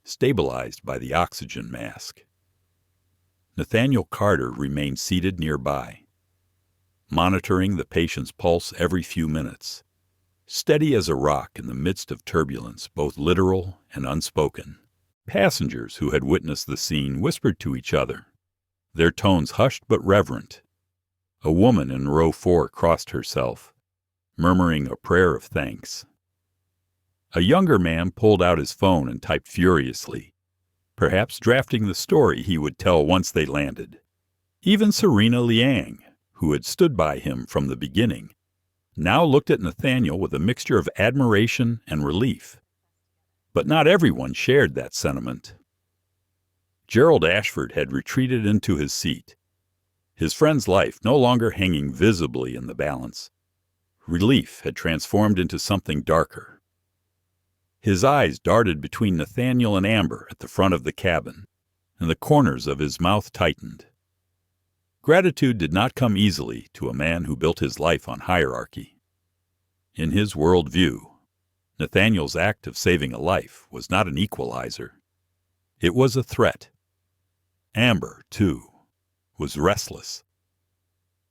stabilized by the oxygen mask. Nathaniel Carter remained seated nearby, monitoring the patient's pulse every few minutes, steady as a rock in the midst of turbulence, both literal and unspoken. Passengers who had witnessed the scene whispered to each other, their tones hushed but reverent. A woman in row 4 crossed herself, murmuring a prayer of thanks. A younger man pulled out his phone and typed furiously, perhaps drafting the story he would tell once they landed. Even Serena Liang, who had stood by him from the beginning, now looked at Nathaniel with a mixture of admiration and relief. But not everyone shared that sentiment. Gerald Ashford had retreated into his seat, his friend's life no longer hanging visibly in the balance. Relief had transformed into something darker. His eyes darted between Nathaniel and Amber at the front of the cabin, and the corners of his mouth tightened. Gratitude did not come easily to a man who built his life on hierarchy. In his world view, Nathaniel's act of saving a life was not an equalizer. It was a threat. Amber, too, was restless.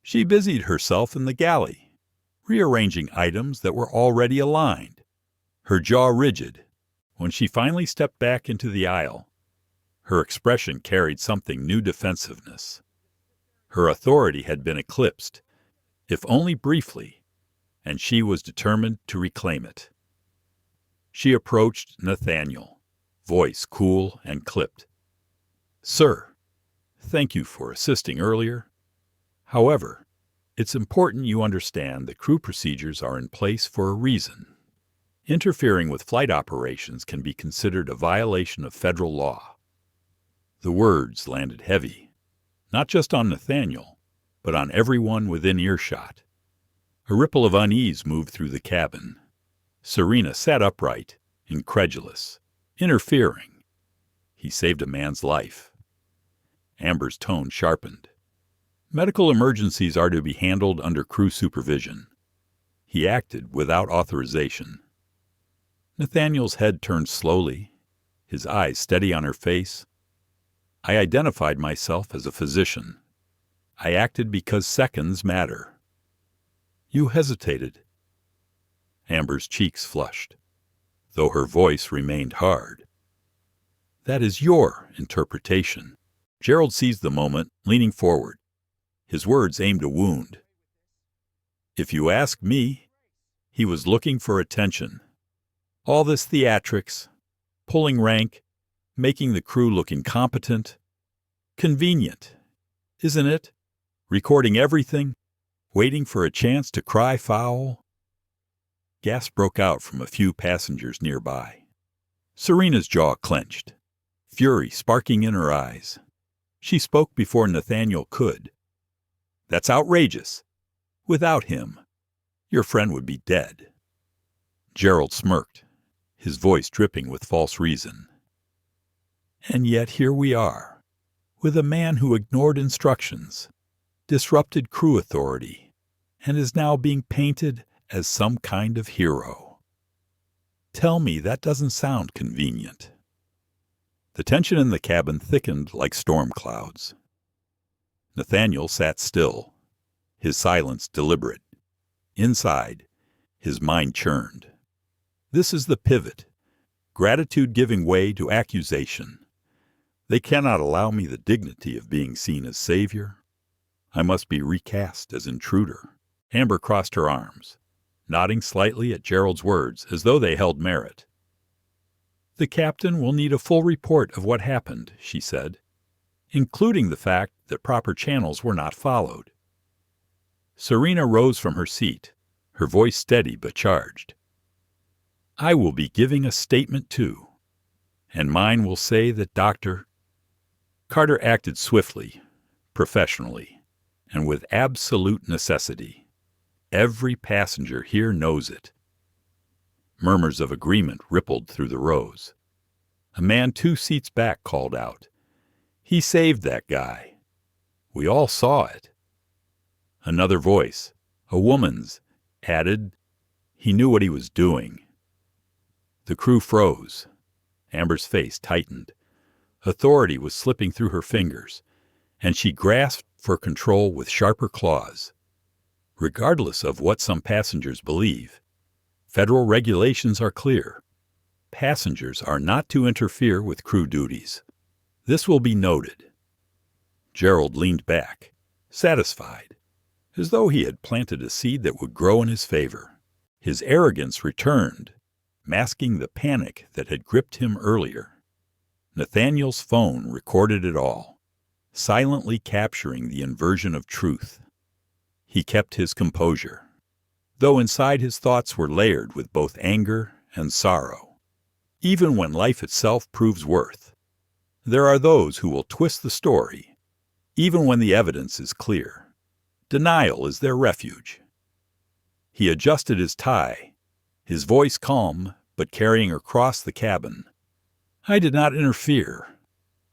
She busied herself in the galley, rearranging items that were already aligned, her jaw rigid. When she finally stepped back into the aisle, her expression carried something new defensiveness. Her authority had been eclipsed, if only briefly, and she was determined to reclaim it. She approached Nathaniel, voice cool and clipped. "Sir, thank you for assisting earlier. However, it's important you understand that crew procedures are in place for a reason. Interfering with flight operations can be considered a violation of federal law." The words landed heavy, not just on Nathaniel, but on everyone within earshot. A ripple of unease moved through the cabin. Serena sat upright, incredulous, interfering. He saved a man's life. Amber's tone sharpened. Medical emergencies are to be handled under crew supervision. He acted without authorization. Nathaniel's head turned slowly, his eyes steady on her face. "I identified myself as a physician. I acted because seconds matter." "You hesitated." Amber's cheeks flushed, though her voice remained hard. "That is your interpretation." Gerald seized the moment, leaning forward, his words aimed a wound. If you ask me, he was looking for attention. All this theatrics, pulling rank, making the crew look incompetent. Convenient, isn't it? Recording everything, waiting for a chance to cry foul. Gasps broke out from a few passengers nearby. Serena's jaw clenched, fury sparking in her eyes. She spoke before Nathaniel could. That's outrageous. Without him, your friend would be dead. Gerald smirked, his voice dripping with false reason. And yet here we are, with a man who ignored instructions, disrupted crew authority, and is now being painted as some kind of hero. Tell me that doesn't sound convenient. The tension in the cabin thickened like storm clouds. Nathaniel sat still, his silence deliberate. Inside, his mind churned. This is the pivot, gratitude giving way to accusation. They cannot allow me the dignity of being seen as savior. I must be recast as intruder. Amber crossed her arms, nodding slightly at Gerald's words as though they held merit. The captain will need a full report of what happened, she said, including the fact that proper channels were not followed. Serena rose from her seat, her voice steady but charged. I will be giving a statement too, and mine will say that Dr. Carter acted swiftly, professionally, and with absolute necessity. Every passenger here knows it. Murmurs of agreement rippled through the rows. A man 2 seats back called out, "He saved that guy. We all saw it." Another voice, a woman's, added, "He knew what he was doing." The crew froze. Amber's face tightened. Authority was slipping through her fingers, and she grasped for control with sharper claws. Regardless of what some passengers believe, federal regulations are clear. Passengers are not to interfere with crew duties. This will be noted. Gerald leaned back, satisfied, as though he had planted a seed that would grow in his favor. His arrogance returned, masking the panic that had gripped him earlier. Nathaniel's phone recorded it all, silently capturing the inversion of truth. He kept his composure, though inside his thoughts were layered with both anger and sorrow. Even when life itself proves worth, there are those who will twist the story, even when the evidence is clear. Denial is their refuge. He adjusted his tie, his voice calm but carrying across the cabin. I did not interfere.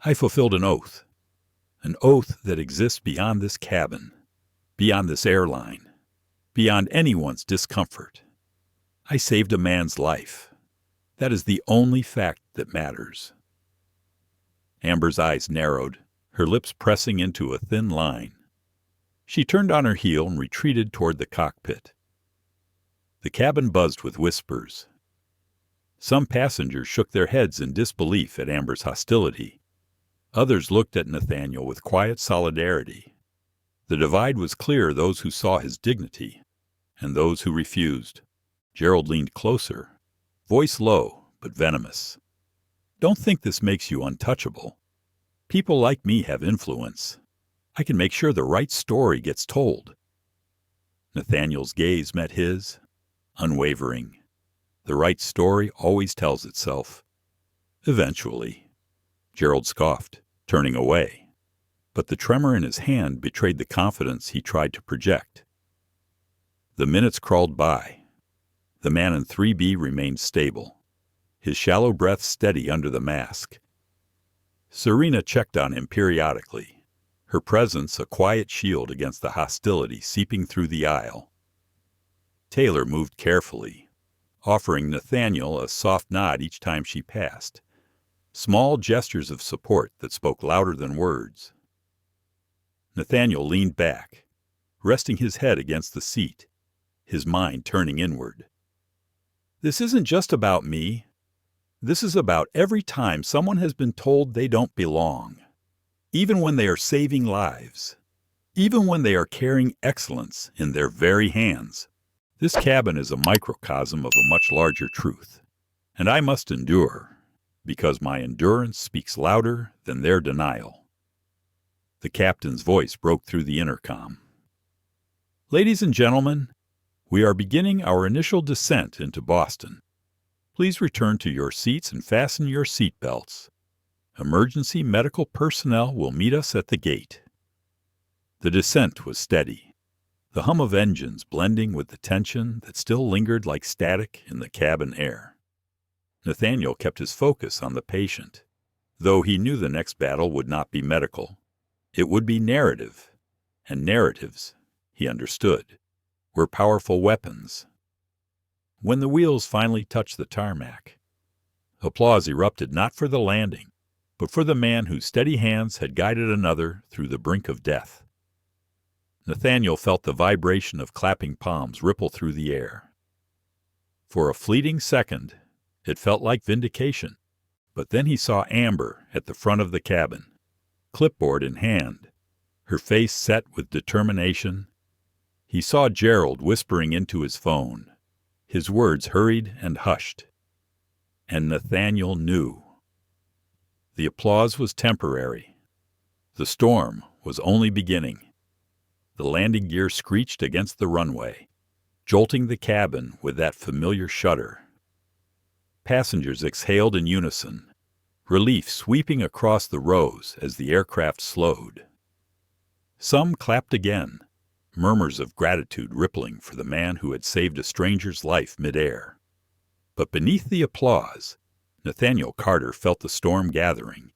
I fulfilled an oath that exists beyond this cabin, beyond this airline, beyond anyone's discomfort. I saved a man's life. That is the only fact that matters. Amber's eyes narrowed, her lips pressing into a thin line. She turned on her heel and retreated toward the cockpit. The cabin buzzed with whispers. Some passengers shook their heads in disbelief at Amber's hostility. Others looked at Nathaniel with quiet solidarity. The divide was clear: those who saw his dignity and those who refused. Gerald leaned closer, voice low but venomous. Don't think this makes you untouchable. People like me have influence. I can make sure the right story gets told. Nathaniel's gaze met his, unwavering. The right story always tells itself. Eventually. Gerald scoffed, turning away. But the tremor in his hand betrayed the confidence he tried to project. The minutes crawled by. The man in 3B remained stable, his shallow breath steady under the mask. Serena checked on him periodically, her presence a quiet shield against the hostility seeping through the aisle. Taylor moved carefully, offering Nathaniel a soft nod each time she passed, small gestures of support that spoke louder than words. Nathaniel leaned back, resting his head against the seat, his mind turning inward. This isn't just about me. This is about every time someone has been told they don't belong, even when they are saving lives. even when they are carrying excellence in their very hands. This cabin is a microcosm of a much larger truth, and I must endure, because my endurance speaks louder than their denial. The captain's voice broke through the intercom. Ladies and gentlemen, we are beginning our initial descent into Boston. Please return to your seats and fasten your seat belts. Emergency medical personnel will meet us at the gate. The descent was steady, the hum of engines blending with the tension that still lingered like static in the cabin air. Nathaniel kept his focus on the patient, though he knew the next battle would not be medical. It would be narrative, and narratives, he understood, were powerful weapons. When the wheels finally touched the tarmac, applause erupted not for the landing, but for the man whose steady hands had guided another through the brink of death. Nathaniel felt the vibration of clapping palms ripple through the air. For a fleeting second, it felt like vindication, but then he saw Amber at the front of the cabin, clipboard in hand, her face set with determination. He saw Gerald whispering into his phone, his words hurried and hushed. And Nathaniel knew. The applause was temporary. The storm was only beginning. The landing gear screeched against the runway, jolting the cabin with that familiar shudder. Passengers exhaled in unison, relief sweeping across the rows as the aircraft slowed. Some clapped again, murmurs of gratitude rippling for the man who had saved a stranger's life midair. But beneath the applause, Nathaniel Carter felt the storm gathering.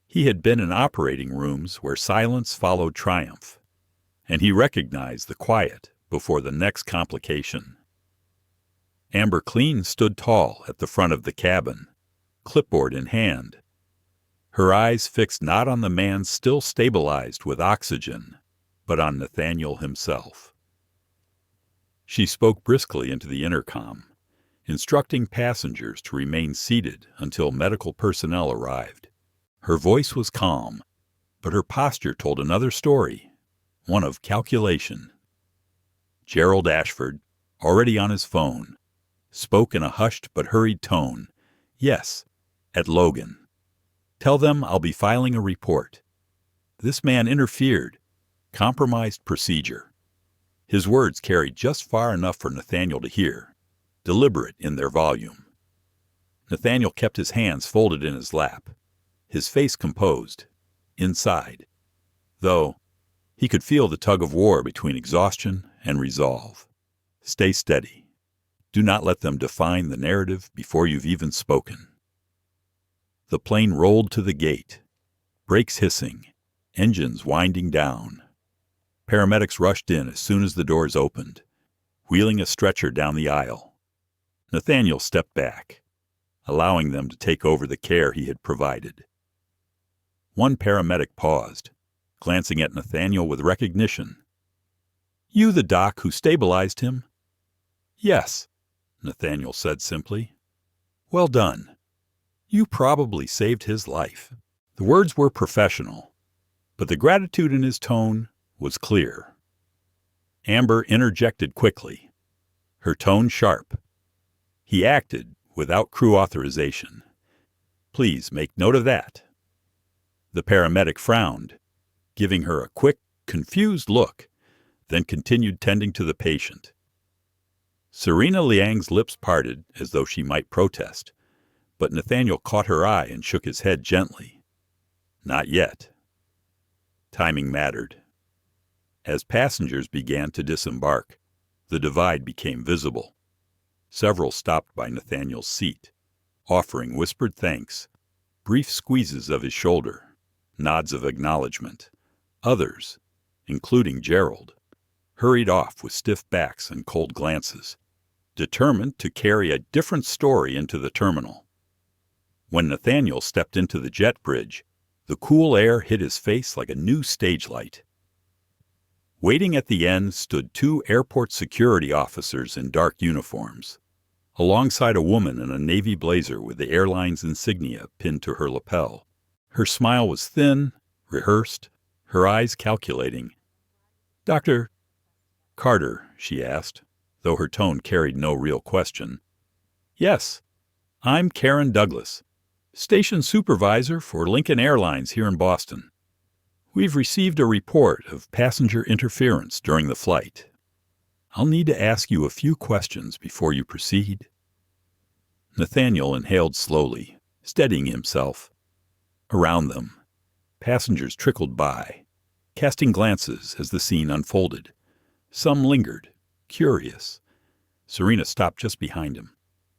He had been in operating rooms where silence followed triumph, and he recognized the quiet before the next complication. Amber Clean stood tall at the front of the cabin, clipboard in hand, her eyes fixed not on the man still stabilized with oxygen, but on Nathaniel himself. She spoke briskly into the intercom, instructing passengers to remain seated until medical personnel arrived. Her voice was calm, but her posture told another story, one of calculation. Gerald Ashford, already on his phone, spoke in a hushed but hurried tone. Yes, at Logan. Tell them I'll be filing a report. This man interfered, compromised procedure. His words carried just far enough for Nathaniel to hear, deliberate in their volume. Nathaniel kept his hands folded in his lap, his face composed, inside, though he could feel the tug of war between exhaustion and resolve. Stay steady. Do not let them define the narrative before you've even spoken. The plane rolled to the gate, brakes hissing, engines winding down. Paramedics rushed in as soon as the doors opened, wheeling a stretcher down the aisle. Nathaniel stepped back, allowing them to take over the care he had provided. One paramedic paused, glancing at Nathaniel with recognition. You the doc who stabilized him? Yes, Nathaniel said simply. Well done. You probably saved his life. The words were professional, but the gratitude in his tone was clear. Amber interjected quickly, her tone sharp. He acted without crew authorization. Please make note of that. The paramedic frowned, giving her a quick, confused look, then continued tending to the patient. Serena Liang's lips parted as though she might protest, but Nathaniel caught her eye and shook his head gently. Not yet. Timing mattered. As passengers began to disembark, the divide became visible. Several stopped by Nathaniel's seat, offering whispered thanks, brief squeezes of his shoulder, nods of acknowledgement. Others, including Gerald, hurried off with stiff backs and cold glances, determined to carry a different story into the terminal. When Nathaniel stepped into the jet bridge, the cool air hit his face like a new stage light. Waiting at the end stood two airport security officers in dark uniforms, alongside a woman in a navy blazer with the airline's insignia pinned to her lapel. Her smile was thin, rehearsed, her eyes calculating. Dr. Carter, she asked, though her tone carried no real question. Yes, I'm Karen Douglas, station supervisor for Lincoln Airlines here in Boston. We've received a report of passenger interference during the flight. I'll need to ask you a few questions before you proceed. Nathaniel inhaled slowly, steadying himself. Around them, passengers trickled by, casting glances as the scene unfolded. Some lingered, curious. Serena stopped just behind him,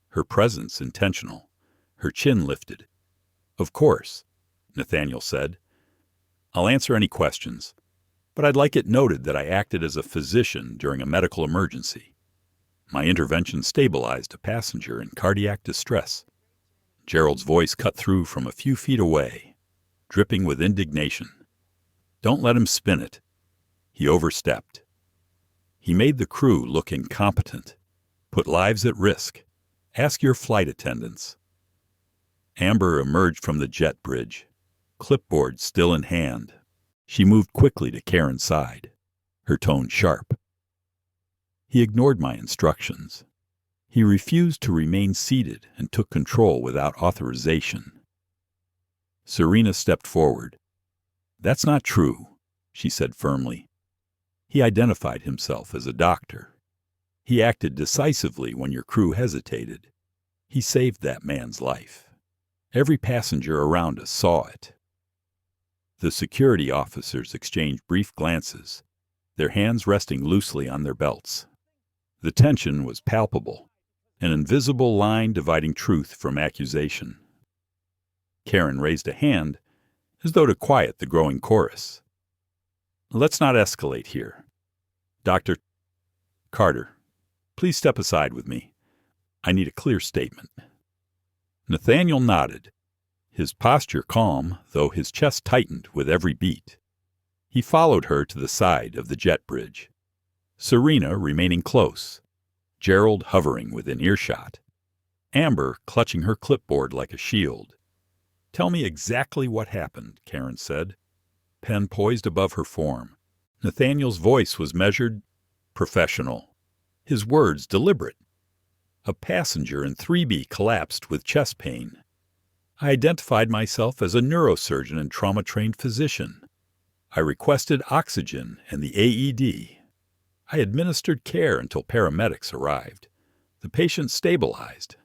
her presence intentional, her chin lifted. Of course, Nathaniel said. I'll answer any questions, but I'd like it noted that I acted as a physician during a medical emergency. My intervention stabilized a passenger in cardiac distress. Gerald's voice cut through from a few feet away, dripping with indignation. Don't let him spin it. He overstepped. He made the crew look incompetent, put lives at risk. Ask your flight attendants. Amber emerged from the jet bridge, clipboard still in hand. She moved quickly to Karen's side, her tone sharp. He ignored my instructions. He refused to remain seated and took control without authorization. Serena stepped forward. That's not true, she said firmly. He identified himself as a doctor. He acted decisively when your crew hesitated. He saved that man's life. Every passenger around us saw it. The security officers exchanged brief glances, their hands resting loosely on their belts. The tension was palpable, an invisible line dividing truth from accusation. Karen raised a hand, as though to quiet the growing chorus. Let's not escalate here. Dr. Carter, please step aside with me. I need a clear statement. Nathaniel nodded, his posture calm, though his chest tightened with every beat. He followed her to the side of the jet bridge, Serena remaining close, Gerald hovering within earshot, Amber clutching her clipboard like a shield. Tell me exactly what happened, Karen said, pen poised above her form. Nathaniel's voice was measured, professional, his words deliberate. A passenger in 3B collapsed with chest pain. I identified myself as a neurosurgeon and trauma-trained physician. I requested oxygen and the AED. I administered care until paramedics arrived. The patient stabilized.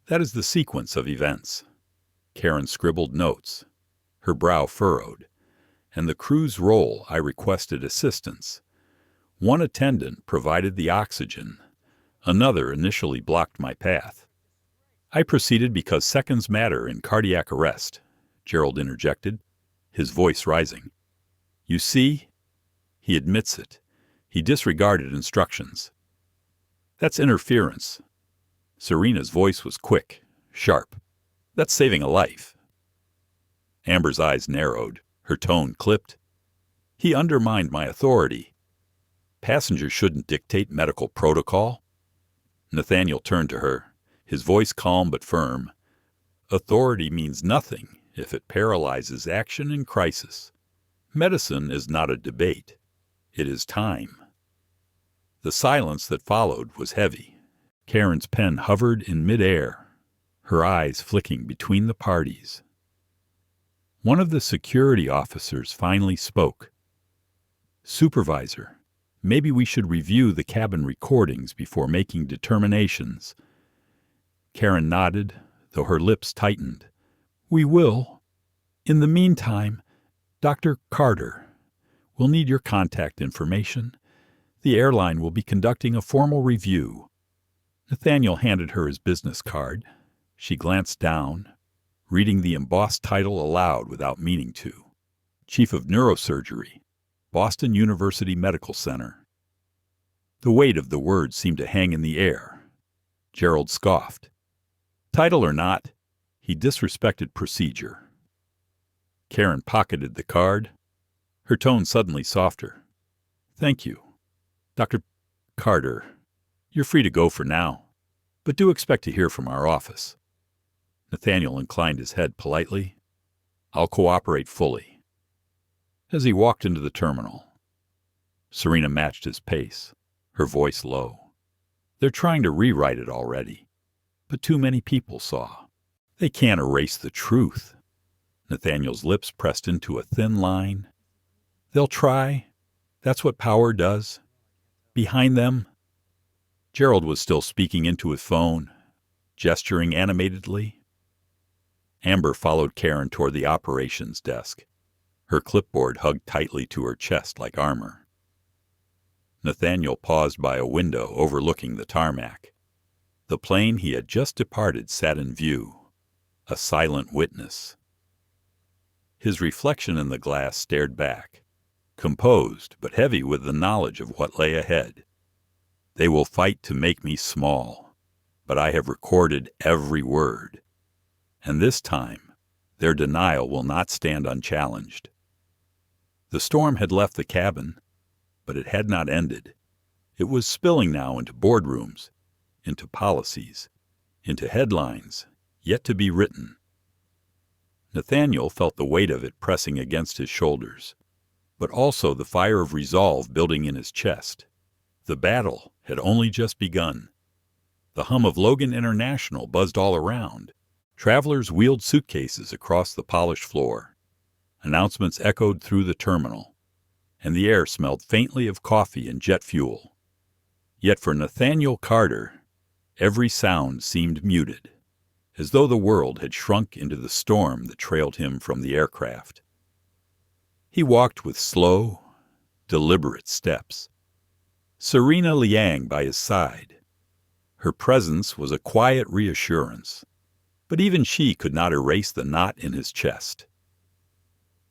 That is the sequence of events. Karen scribbled notes, her brow furrowed. And the crew's role, I requested assistance. One attendant provided the oxygen. Another initially blocked my path. I proceeded because seconds matter in cardiac arrest, Gerald interjected, his voice rising. You see? He admits it. He disregarded instructions. That's interference. Serena's voice was quick, sharp. That's saving a life. Amber's eyes narrowed, her tone clipped. He undermined my authority. Passengers shouldn't dictate medical protocol. Nathaniel turned to her, his voice calm but firm. Authority means nothing if it paralyzes action in crisis. Medicine is not a debate. It is time. The silence that followed was heavy. Karen's pen hovered in midair, her eyes flicking between the parties. One of the security officers finally spoke. Supervisor, maybe we should review the cabin recordings before making determinations. Karen nodded, though her lips tightened. We will. In the meantime, Dr. Carter, we'll need your contact information. The airline will be conducting a formal review. Nathaniel handed her his business card. She glanced down, reading the embossed title aloud without meaning to. Chief of Neurosurgery, Boston University Medical Center. The weight of the words seemed to hang in the air. Gerald scoffed. Title or not, he disrespected procedure. Karen pocketed the card, her tone suddenly softer. Thank you. Dr. Carter, you're free to go for now, but do expect to hear from our office. Nathaniel inclined his head politely. I'll cooperate fully. As he walked into the terminal, Serena matched his pace, her voice low. They're trying to rewrite it already, but too many people saw. They can't erase the truth. Nathaniel's lips pressed into a thin line. They'll try. That's what power does. Behind them. Gerald was still speaking into his phone, gesturing animatedly. Amber followed Karen toward the operations desk, her clipboard hugged tightly to her chest like armor. Nathaniel paused by a window overlooking the tarmac. The plane he had just departed sat in view, a silent witness. His reflection in the glass stared back, composed but heavy with the knowledge of what lay ahead. They will fight to make me small, but I have recorded every word. And this time, their denial will not stand unchallenged. The storm had left the cabin, but it had not ended. It was spilling now into boardrooms, into policies, into headlines, yet to be written. Nathaniel felt the weight of it pressing against his shoulders, but also the fire of resolve building in his chest. The battle had only just begun. The hum of Logan International buzzed all around. Travelers wheeled suitcases across the polished floor. Announcements echoed through the terminal, and the air smelled faintly of coffee and jet fuel. Yet for Nathaniel Carter, every sound seemed muted, as though the world had shrunk into the storm that trailed him from the aircraft. He walked with slow, deliberate steps. Serena Liang by his side. Her presence was a quiet reassurance, but even she could not erase the knot in his chest.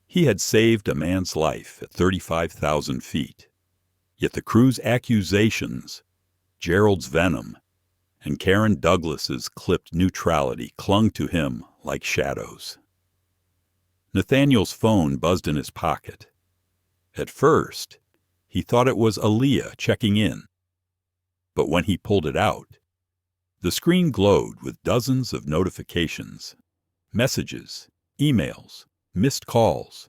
He had saved a man's life at 35,000 feet, yet the crew's accusations, Gerald's venom, and Karen Douglas's clipped neutrality clung to him like shadows. Nathaniel's phone buzzed in his pocket. At first, he thought it was Aaliyah checking in. But when he pulled it out, the screen glowed with dozens of notifications, messages, emails, missed calls.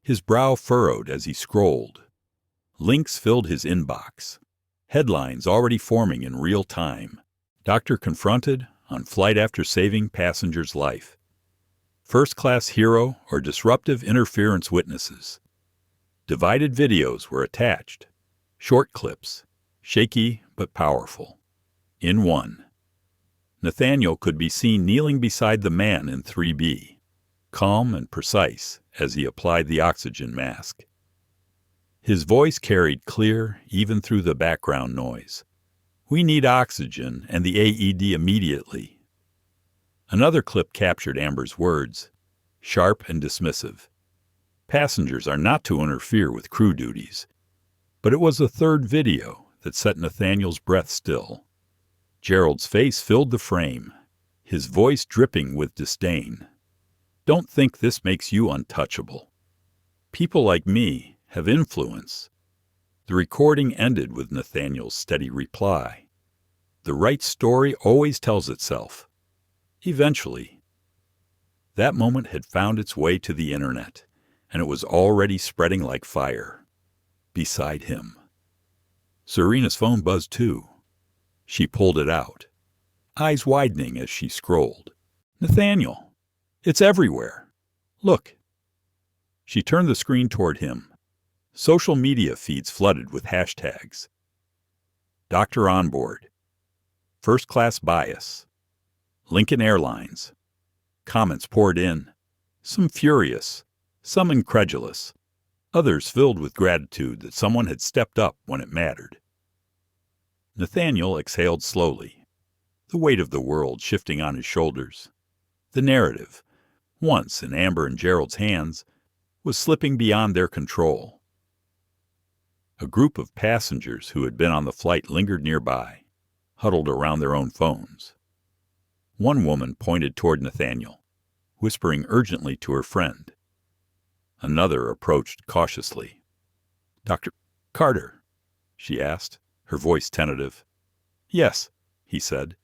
His brow furrowed as he scrolled. Links filled his inbox, headlines already forming in real time. Doctor confronted on flight after saving passenger's life. First-class hero or disruptive interference witnesses. Divided videos were attached, short clips, shaky but powerful. In one, Nathaniel could be seen kneeling beside the man in 3B, calm and precise as he applied the oxygen mask. His voice carried clear even through the background noise. "We need oxygen and the AED immediately." Another clip captured Amber's words, sharp and dismissive. Passengers are not to interfere with crew duties. But it was the third video that set Nathaniel's breath still. Gerald's face filled the frame, his voice dripping with disdain. "Don't think this makes you untouchable. People like me have influence." The recording ended with Nathaniel's steady reply. The right story always tells itself. Eventually. That moment had found its way to the internet, and it was already spreading like fire. Beside him. Serena's phone buzzed too. She pulled it out, eyes widening as she scrolled. "Nathaniel, it's everywhere. Look." She turned the screen toward him. Social media feeds flooded with hashtags. Doctor on board. First class bias. Lincoln Airlines. Comments poured in, some furious, some incredulous, others filled with gratitude that someone had stepped up when it mattered. Nathaniel exhaled slowly, the weight of the world shifting on his shoulders. The narrative, once in Amber and Gerald's hands, was slipping beyond their control. A group of passengers who had been on the flight lingered nearby, huddled around their own phones. One woman pointed toward Nathaniel, whispering urgently to her friend. Another approached cautiously. "Dr. Carter?" she asked, her voice tentative. "Yes," he said,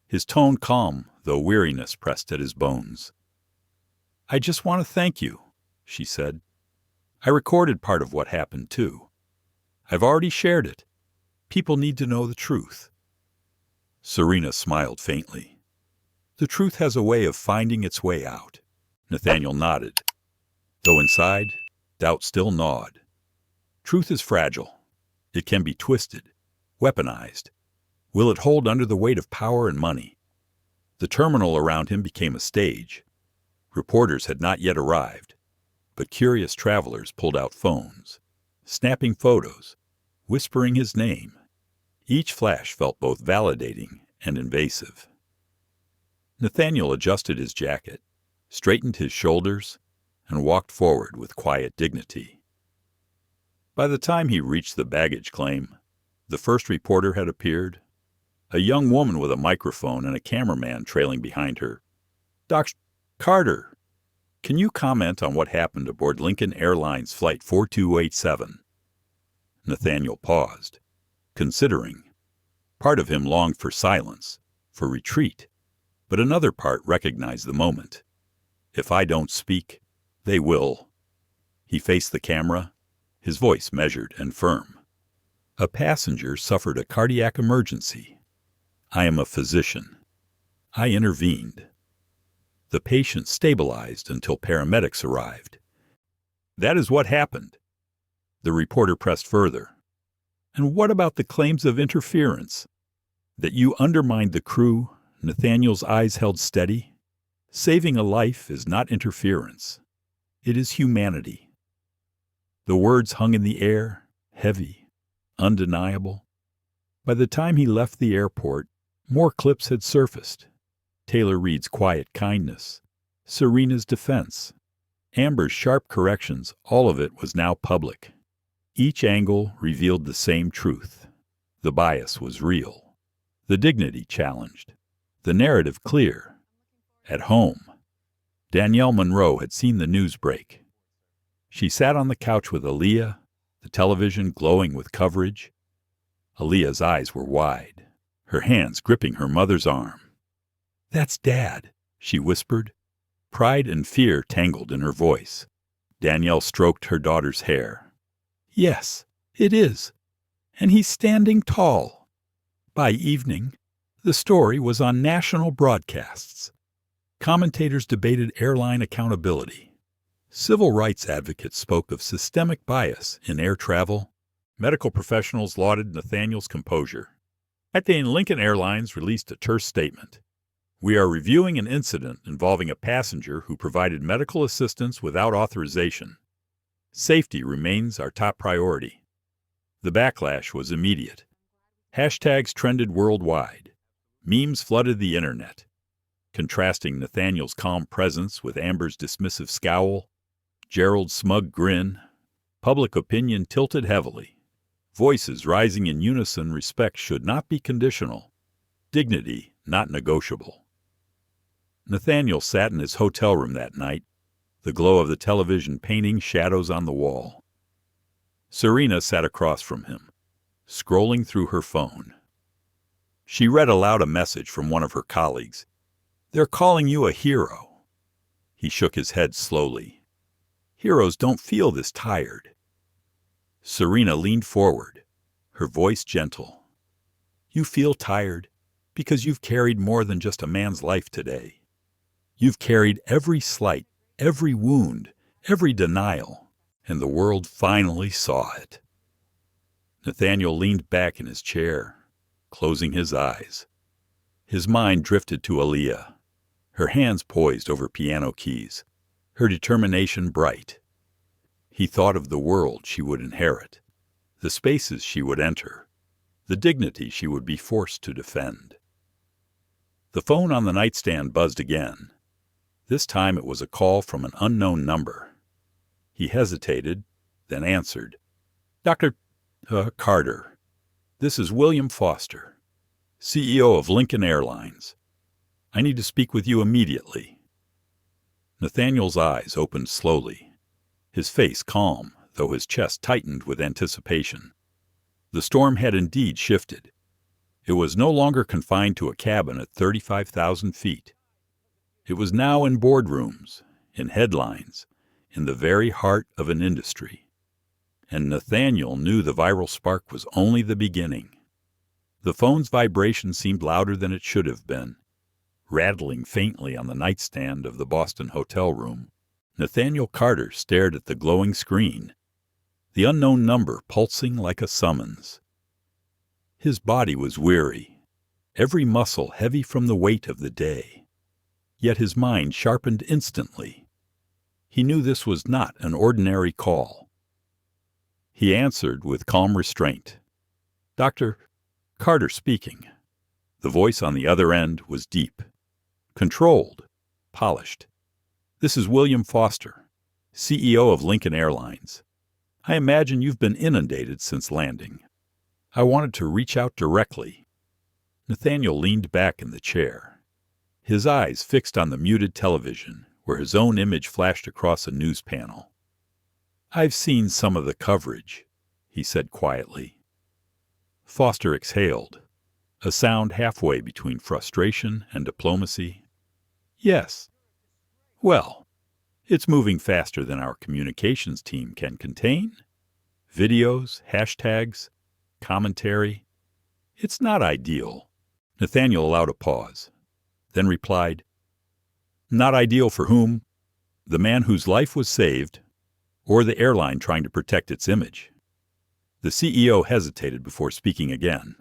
his tone calm, though weariness pressed at his bones. "I just want to thank you," she said. "I recorded part of what happened, too. I've already shared it. People need to know the truth. Serena smiled faintly. The truth has a way of finding its way out. Nathaniel nodded, though inside, doubt still gnawed. Truth is fragile. It can be twisted, weaponized. Will it hold under the weight of power and money? The terminal around him became a stage. Reporters had not yet arrived, but curious travelers pulled out phones, snapping photos, whispering his name. Each flash felt both validating and invasive. Nathaniel adjusted his jacket, straightened his shoulders, and walked forward with quiet dignity. By the time he reached the baggage claim, the first reporter had appeared, a young woman with a microphone and a cameraman trailing behind her. Dr. Carter, can you comment on what happened aboard Lincoln Airlines Flight 4287? Nathaniel paused, considering. Part of him longed for silence, for retreat, but another part recognized the moment. If I don't speak, they will. He faced the camera, his voice measured and firm. A passenger suffered a cardiac emergency. I am a physician. I intervened. The patient stabilized until paramedics arrived. That is what happened. The reporter pressed further. And what about the claims of interference? That you undermined the crew? Nathaniel's eyes held steady. Saving a life is not interference. It is humanity. The words hung in the air, heavy, undeniable. By the time he left the airport, more clips had surfaced. Taylor Reed's quiet kindness, Serena's defense, Amber's sharp corrections, all of it was now public. Each angle revealed the same truth. The bias was real. The dignity challenged. The narrative clear. At home, Danielle Monroe had seen the news break. She sat on the couch with Aaliyah, the television glowing with coverage. Aaliyah's eyes were wide, her hands gripping her mother's arm. That's Dad, she whispered. Pride and fear tangled in her voice. Danielle stroked her daughter's hair. Yes, it is. And he's standing tall. By evening, the story was on national broadcasts. Commentators debated airline accountability. Civil rights advocates spoke of systemic bias in air travel. Medical professionals lauded Nathaniel's composure. Attendant Lincoln Airlines released a terse statement. We are reviewing an incident involving a passenger who provided medical assistance without authorization. Safety remains our top priority. The backlash was immediate. Hashtags trended worldwide. Memes flooded the internet, contrasting Nathaniel's calm presence with Amber's dismissive scowl, Gerald's smug grin. Public opinion tilted heavily. Voices rising in unison. Respect should not be conditional. Dignity not negotiable. Nathaniel sat in his hotel room that night, the glow of the television painting shadows on the wall. Serena sat across from him, scrolling through her phone. She read aloud a message from one of her colleagues. They're calling you a hero. He shook his head slowly. Heroes don't feel this tired. Serena leaned forward, her voice gentle. You feel tired because you've carried more than just a man's life today. You've carried every slight, every wound, every denial, and the world finally saw it. Nathaniel leaned back in his chair, closing his eyes. His mind drifted to Aaliyah, her hands poised over piano keys, her determination bright. He thought of the world she would inherit, the spaces she would enter, the dignity she would be forced to defend. The phone on the nightstand buzzed again. This time it was a call from an unknown number. He hesitated, then answered. Dr. Carter, this is William Foster, CEO of Lincoln Airlines. I need to speak with you immediately. Nathaniel's eyes opened slowly, his face calm, though his chest tightened with anticipation. The storm had indeed shifted. It was no longer confined to a cabin at 35,000 feet. It was now in boardrooms, in headlines, in the very heart of an industry. and Nathaniel knew the viral spark was only the beginning. The phone's vibration seemed louder than it should have been, rattling faintly on the nightstand of the Boston hotel room. Nathaniel Carter stared at the glowing screen, the unknown number pulsing like a summons. His body was weary, every muscle heavy from the weight of the day. Yet his mind sharpened instantly. He knew this was not an ordinary call. He answered with calm restraint. "Dr. Carter speaking." The voice on the other end was deep, controlled, polished. "This is William Foster, CEO of Lincoln Airlines. I imagine you've been inundated since landing. I wanted to reach out directly." Nathaniel leaned back in the chair, his eyes fixed on the muted television where his own image flashed across a news panel. "I've seen some of the coverage," he said quietly. Foster exhaled, a sound halfway between frustration and diplomacy. "Yes. Well, it's moving faster than our communications team can contain. Videos, hashtags, commentary. It's not ideal." Nathaniel allowed a pause, then replied, "Not ideal for whom? The man whose life was saved, or the airline trying to protect its image?" The CEO hesitated before speaking again.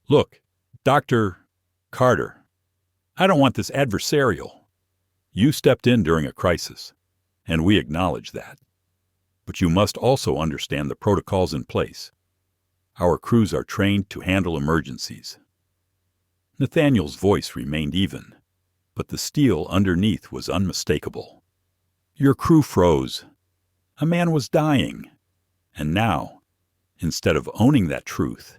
"Look, Dr. Carter, I don't want this adversarial. You stepped in during a crisis, and we acknowledge that. But you must also understand the protocols in place. Our crews are trained to handle emergencies." Nathaniel's voice remained even, but the steel underneath was unmistakable. "Your crew froze. A man was dying. And now, instead of owning that truth,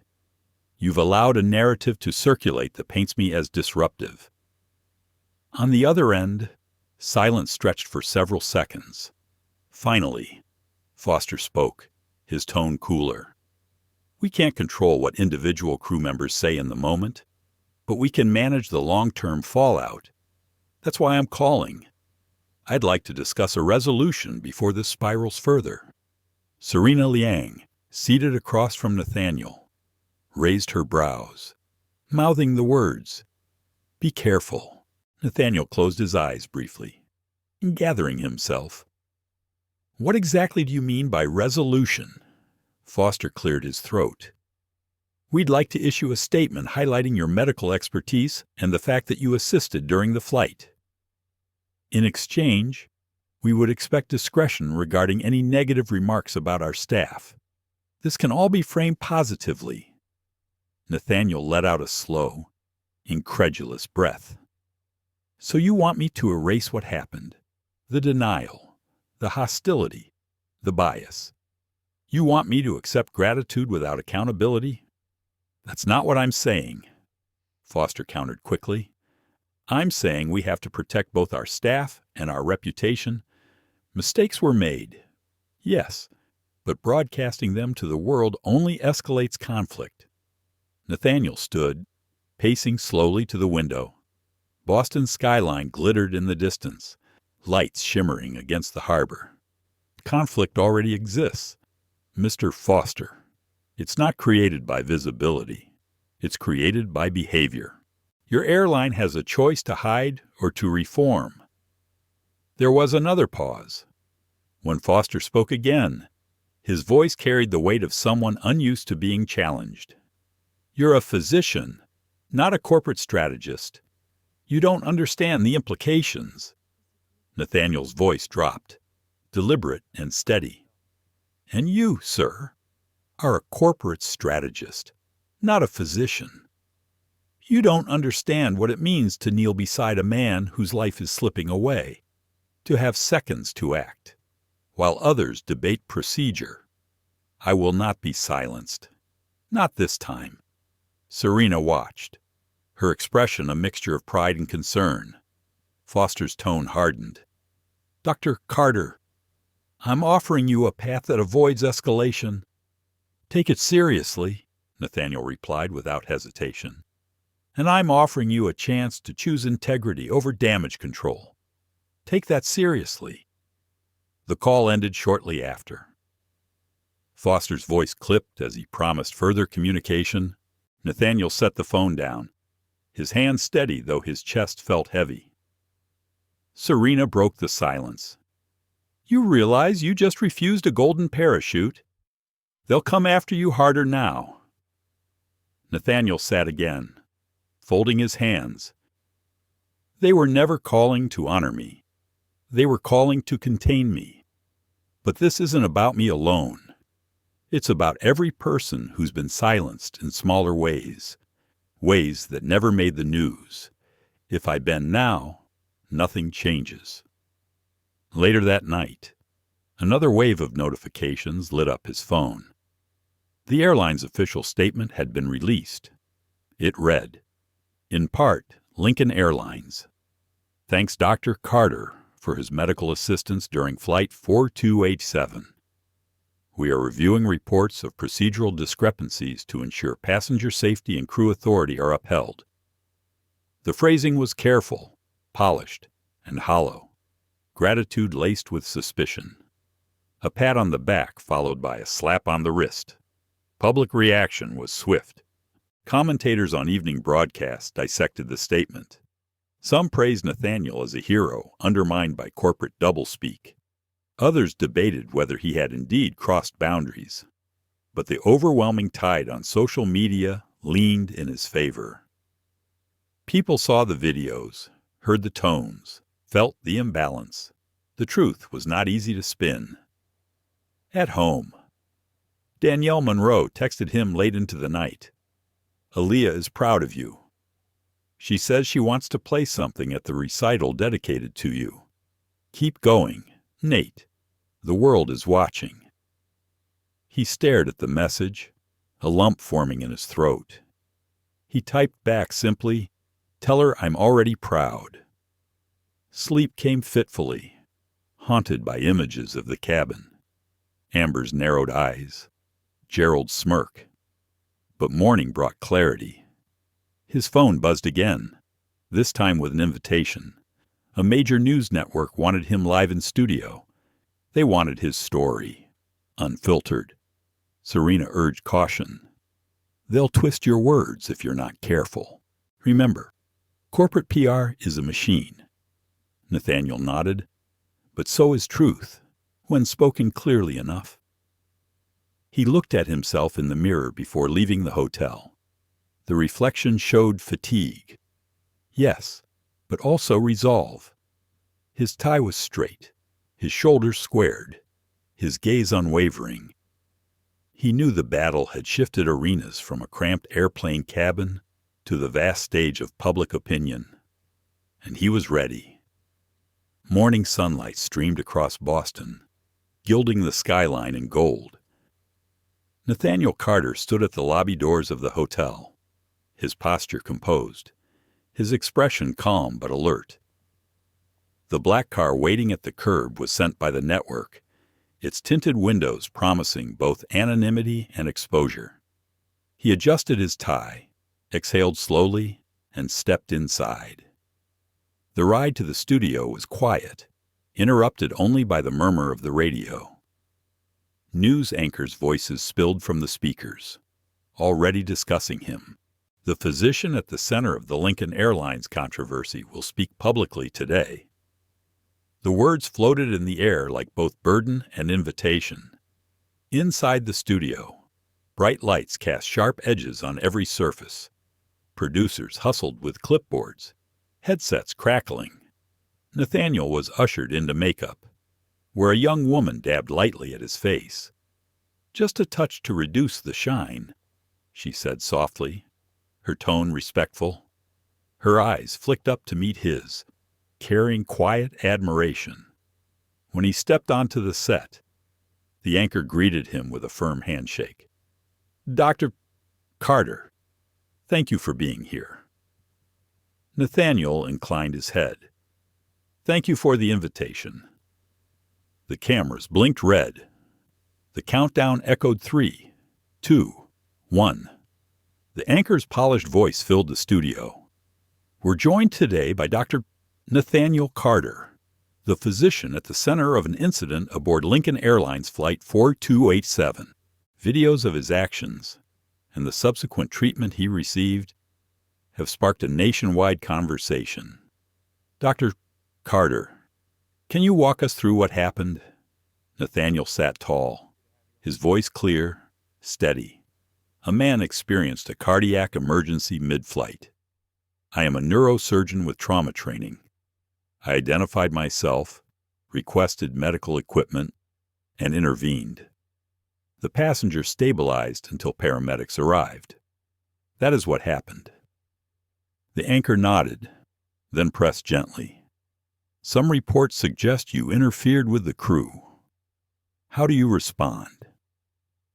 you've allowed a narrative to circulate that paints me as disruptive." On the other end, silence stretched for several seconds. Finally, Foster spoke, his tone cooler. "We can't control what individual crew members say in the moment, but we can manage the long-term fallout. That's why I'm calling. I'd like to discuss a resolution before this spirals further." Serena Liang, seated across from Nathaniel, raised her brows, mouthing the words, "Be careful." Nathaniel closed his eyes briefly, gathering himself. "What exactly do you mean by resolution?" Foster cleared his throat. "We'd like to issue a statement highlighting your medical expertise and the fact that you assisted during the flight. In exchange, we would expect discretion regarding any negative remarks about our staff. This can all be framed positively." Nathaniel let out a slow, incredulous breath. "So you want me to erase what happened? The denial, the hostility, the bias. You want me to accept gratitude without accountability?" "That's not what I'm saying," Foster countered quickly. "I'm saying we have to protect both our staff and our reputation. Mistakes were made, yes, but broadcasting them to the world only escalates conflict." Nathaniel stood, pacing slowly to the window. Boston's skyline glittered in the distance, lights shimmering against the harbor. "Conflict already exists, Mr. Foster. It's not created by visibility. It's created by behavior. Your airline has a choice to hide or to reform." There was another pause. When Foster spoke again, his voice carried the weight of someone unused to being challenged. "You're a physician, not a corporate strategist. You don't understand the implications." Nathaniel's voice dropped, deliberate and steady. "And you, sir, are a corporate strategist, not a physician. You don't understand what it means to kneel beside a man whose life is slipping away, to have seconds to act, while others debate procedure. I will not be silenced. Not this time." Serena watched, her expression a mixture of pride and concern. Foster's tone hardened. "Dr. Carter, I'm offering you a path that avoids escalation." "Take it seriously," Nathaniel replied without hesitation. "And I'm offering you a chance to choose integrity over damage control. Take that seriously." The call ended shortly after. Foster's voice clipped as he promised further communication. Nathaniel set the phone down, his hands steady though his chest felt heavy. Serena broke the silence. "You realize you just refused a golden parachute? They'll come after you harder now." Nathaniel sat again, folding his hands. "They were never calling to honor me. They were calling to contain me. But this isn't about me alone. It's about every person who's been silenced in smaller ways, ways that never made the news. If I bend now, nothing changes." Later that night, another wave of notifications lit up his phone. The airline's official statement had been released. It read, "In part, Lincoln Airlines. Thanks Dr. Carter for his medical assistance during Flight 4287. We are reviewing reports of procedural discrepancies to ensure passenger safety and crew authority are upheld." The phrasing was careful, polished, and hollow, gratitude laced with suspicion. A pat on the back followed by a slap on the wrist. Public reaction was swift. Commentators on evening broadcasts dissected the statement. Some praised Nathaniel as a hero, undermined by corporate doublespeak. Others debated whether he had indeed crossed boundaries. But the overwhelming tide on social media leaned in his favor. People saw the videos, heard the tones, felt the imbalance. The truth was not easy to spin. At home, Danielle Monroe texted him late into the night. "Aaliyah is proud of you. She says she wants to play something at the recital dedicated to you. Keep going, Nate. The world is watching." He stared at the message, a lump forming in his throat. He typed back simply, "Tell her I'm already proud." Sleep came fitfully, haunted by images of the cabin. Amber's narrowed eyes, Gerald's smirk. But morning brought clarity. His phone buzzed again, this time with an invitation. A major news network wanted him live in studio. They wanted his story, unfiltered. Serena urged caution. "They'll twist your words if you're not careful. Remember, corporate PR is a machine." Nathaniel nodded. "But so is truth, when spoken clearly enough." He looked at himself in the mirror before leaving the hotel. The reflection showed fatigue. Yes, but also resolve. His tie was straight, his shoulders squared, his gaze unwavering. He knew the battle had shifted arenas from a cramped airplane cabin to the vast stage of public opinion. And he was ready. Morning sunlight streamed across Boston, gilding the skyline in gold. Nathaniel Carter stood at the lobby doors of the hotel, his posture composed, his expression calm but alert. The black car waiting at the curb was sent by the network, its tinted windows promising both anonymity and exposure. He adjusted his tie, exhaled slowly, and stepped inside. The ride to the studio was quiet, interrupted only by the murmur of the radio. News anchors' voices spilled from the speakers, already discussing him. The physician at the center of the Lincoln Airlines controversy will speak publicly today. The words floated in the air like both burden and invitation. Inside the studio, bright lights cast sharp edges on every surface. Producers hustled with clipboards, headsets crackling. Nathaniel was ushered into makeup, where a young woman dabbed lightly at his face. "Just a touch to reduce the shine," she said softly, her tone respectful. Her eyes flicked up to meet his, carrying quiet admiration. When he stepped onto the set, the anchor greeted him with a firm handshake. "Dr. Carter, thank you for being here." Nathaniel inclined his head. "Thank you for the invitation." The cameras blinked red. The countdown echoed 3, 2, 1. The anchor's polished voice filled the studio. "We're joined today by Dr. Nathaniel Carter, the physician at the center of an incident aboard Lincoln Airlines Flight 4287. Videos of his actions and the subsequent treatment he received have sparked a nationwide conversation. Dr. Carter, can you walk us through what happened? Nathaniel sat tall, his voice clear, steady. A man experienced a cardiac emergency mid-flight. I am a neurosurgeon with trauma training. I identified myself, requested medical equipment, and intervened. The passenger stabilized until paramedics arrived. That is what happened. The anchor nodded, then pressed gently. Some reports suggest you interfered with the crew. How do you respond?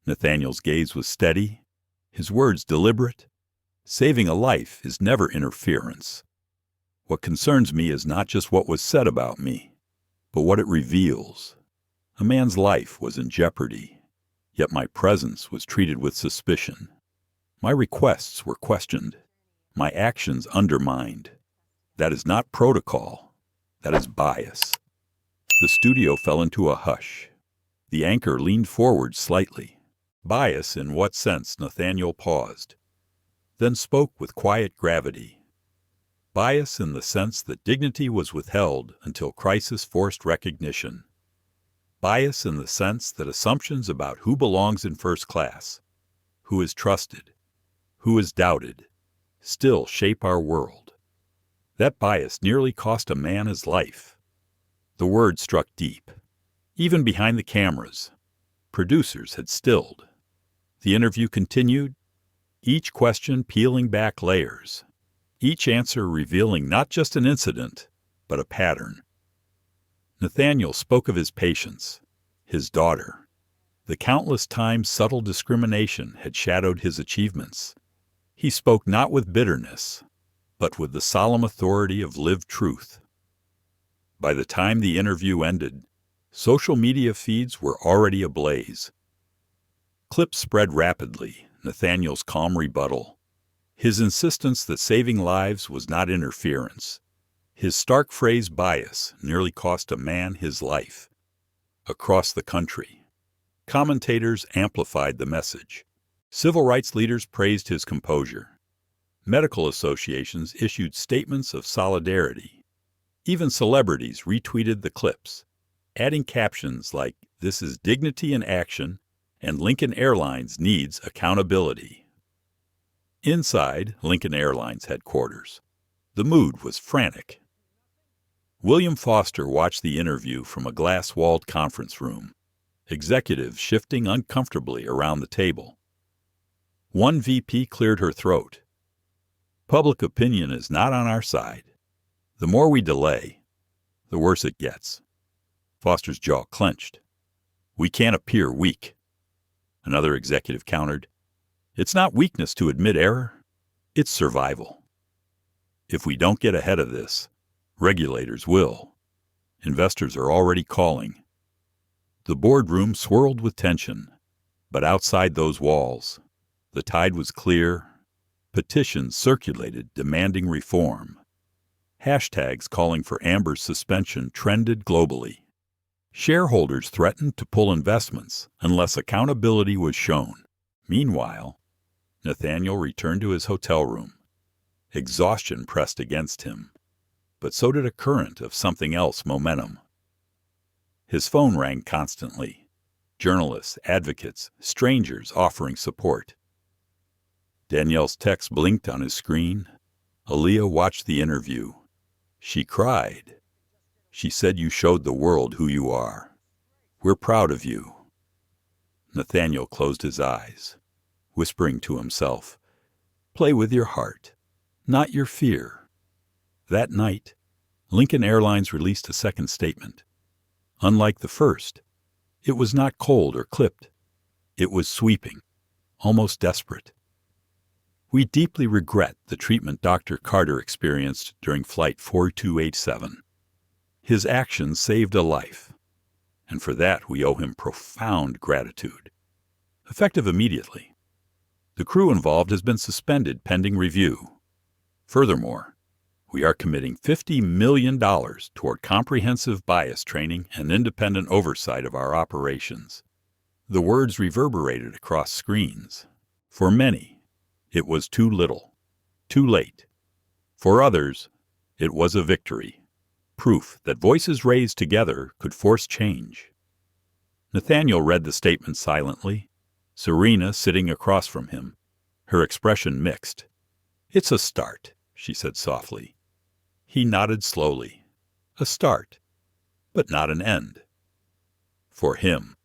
Nathaniel's gaze was steady, his words deliberate. Saving a life is never interference. What concerns me is not just what was said about me, but what it reveals. A man's life was in jeopardy, yet my presence was treated with suspicion. My requests were questioned, my actions undermined. That is not protocol, that is bias. The studio fell into a hush. The anchor leaned forward slightly. Bias in what sense? Nathaniel paused, then spoke with quiet gravity. Bias in the sense that dignity was withheld until crisis forced recognition. Bias in the sense that assumptions about who belongs in first class, who is trusted, who is doubted, still shape our world. That bias nearly cost a man his life. The word struck deep. Even behind the cameras, producers had stilled. The interview continued, each question peeling back layers, each answer revealing not just an incident, but a pattern. Nathaniel spoke of his patients, his daughter. The countless times subtle discrimination had shadowed his achievements. He spoke not with bitterness, but with the solemn authority of lived truth. By the time the interview ended, social media feeds were already ablaze. Clips spread rapidly, Nathaniel's calm rebuttal, his insistence that saving lives was not interference. His stark phrase bias nearly cost a man his life. Across the country, commentators amplified the message. Civil rights leaders praised his composure. Medical associations issued statements of solidarity. Even celebrities retweeted the clips, adding captions like, "This is dignity in action," and "Lincoln Airlines needs accountability." Inside Lincoln Airlines headquarters, the mood was frantic. William Foster watched the interview from a glass-walled conference room, executives shifting uncomfortably around the table. One VP cleared her throat. "Public opinion is not on our side. The more we delay, the worse it gets." Foster's jaw clenched. "We can't appear weak." Another executive countered, "It's not weakness to admit error. It's survival. If we don't get ahead of this, regulators will. Investors are already calling." The boardroom swirled with tension, but outside those walls, the tide was clear. Petitions circulated demanding reform. Hashtags calling for Amber's suspension trended globally. Shareholders threatened to pull investments unless accountability was shown. Meanwhile, Nathaniel returned to his hotel room. Exhaustion pressed against him, but so did a current of something else momentum. His phone rang constantly. Journalists, advocates, strangers offering support. Danielle's text blinked on his screen. Aaliyah watched the interview. She cried. She said, "You showed the world who you are. We're proud of you." Nathaniel closed his eyes, whispering to himself, "Play with your heart, not your fear." That night, Lincoln Airlines released a second statement. Unlike the first, it was not cold or clipped. It was sweeping, almost desperate. "We deeply regret the treatment Dr. Carter experienced during Flight 4287. His actions saved a life, and for that we owe him profound gratitude." Effective immediately, the crew involved has been suspended pending review. Furthermore, we are committing $50 million toward comprehensive bias training and independent oversight of our operations. The words reverberated across screens. For many, it was too little, too late. For others, it was a victory, proof that voices raised together could force change. Nathaniel read the statement silently, Serena sitting across from him, her expression mixed. "It's a start," she said softly. He nodded slowly. A start, but not an end. For him.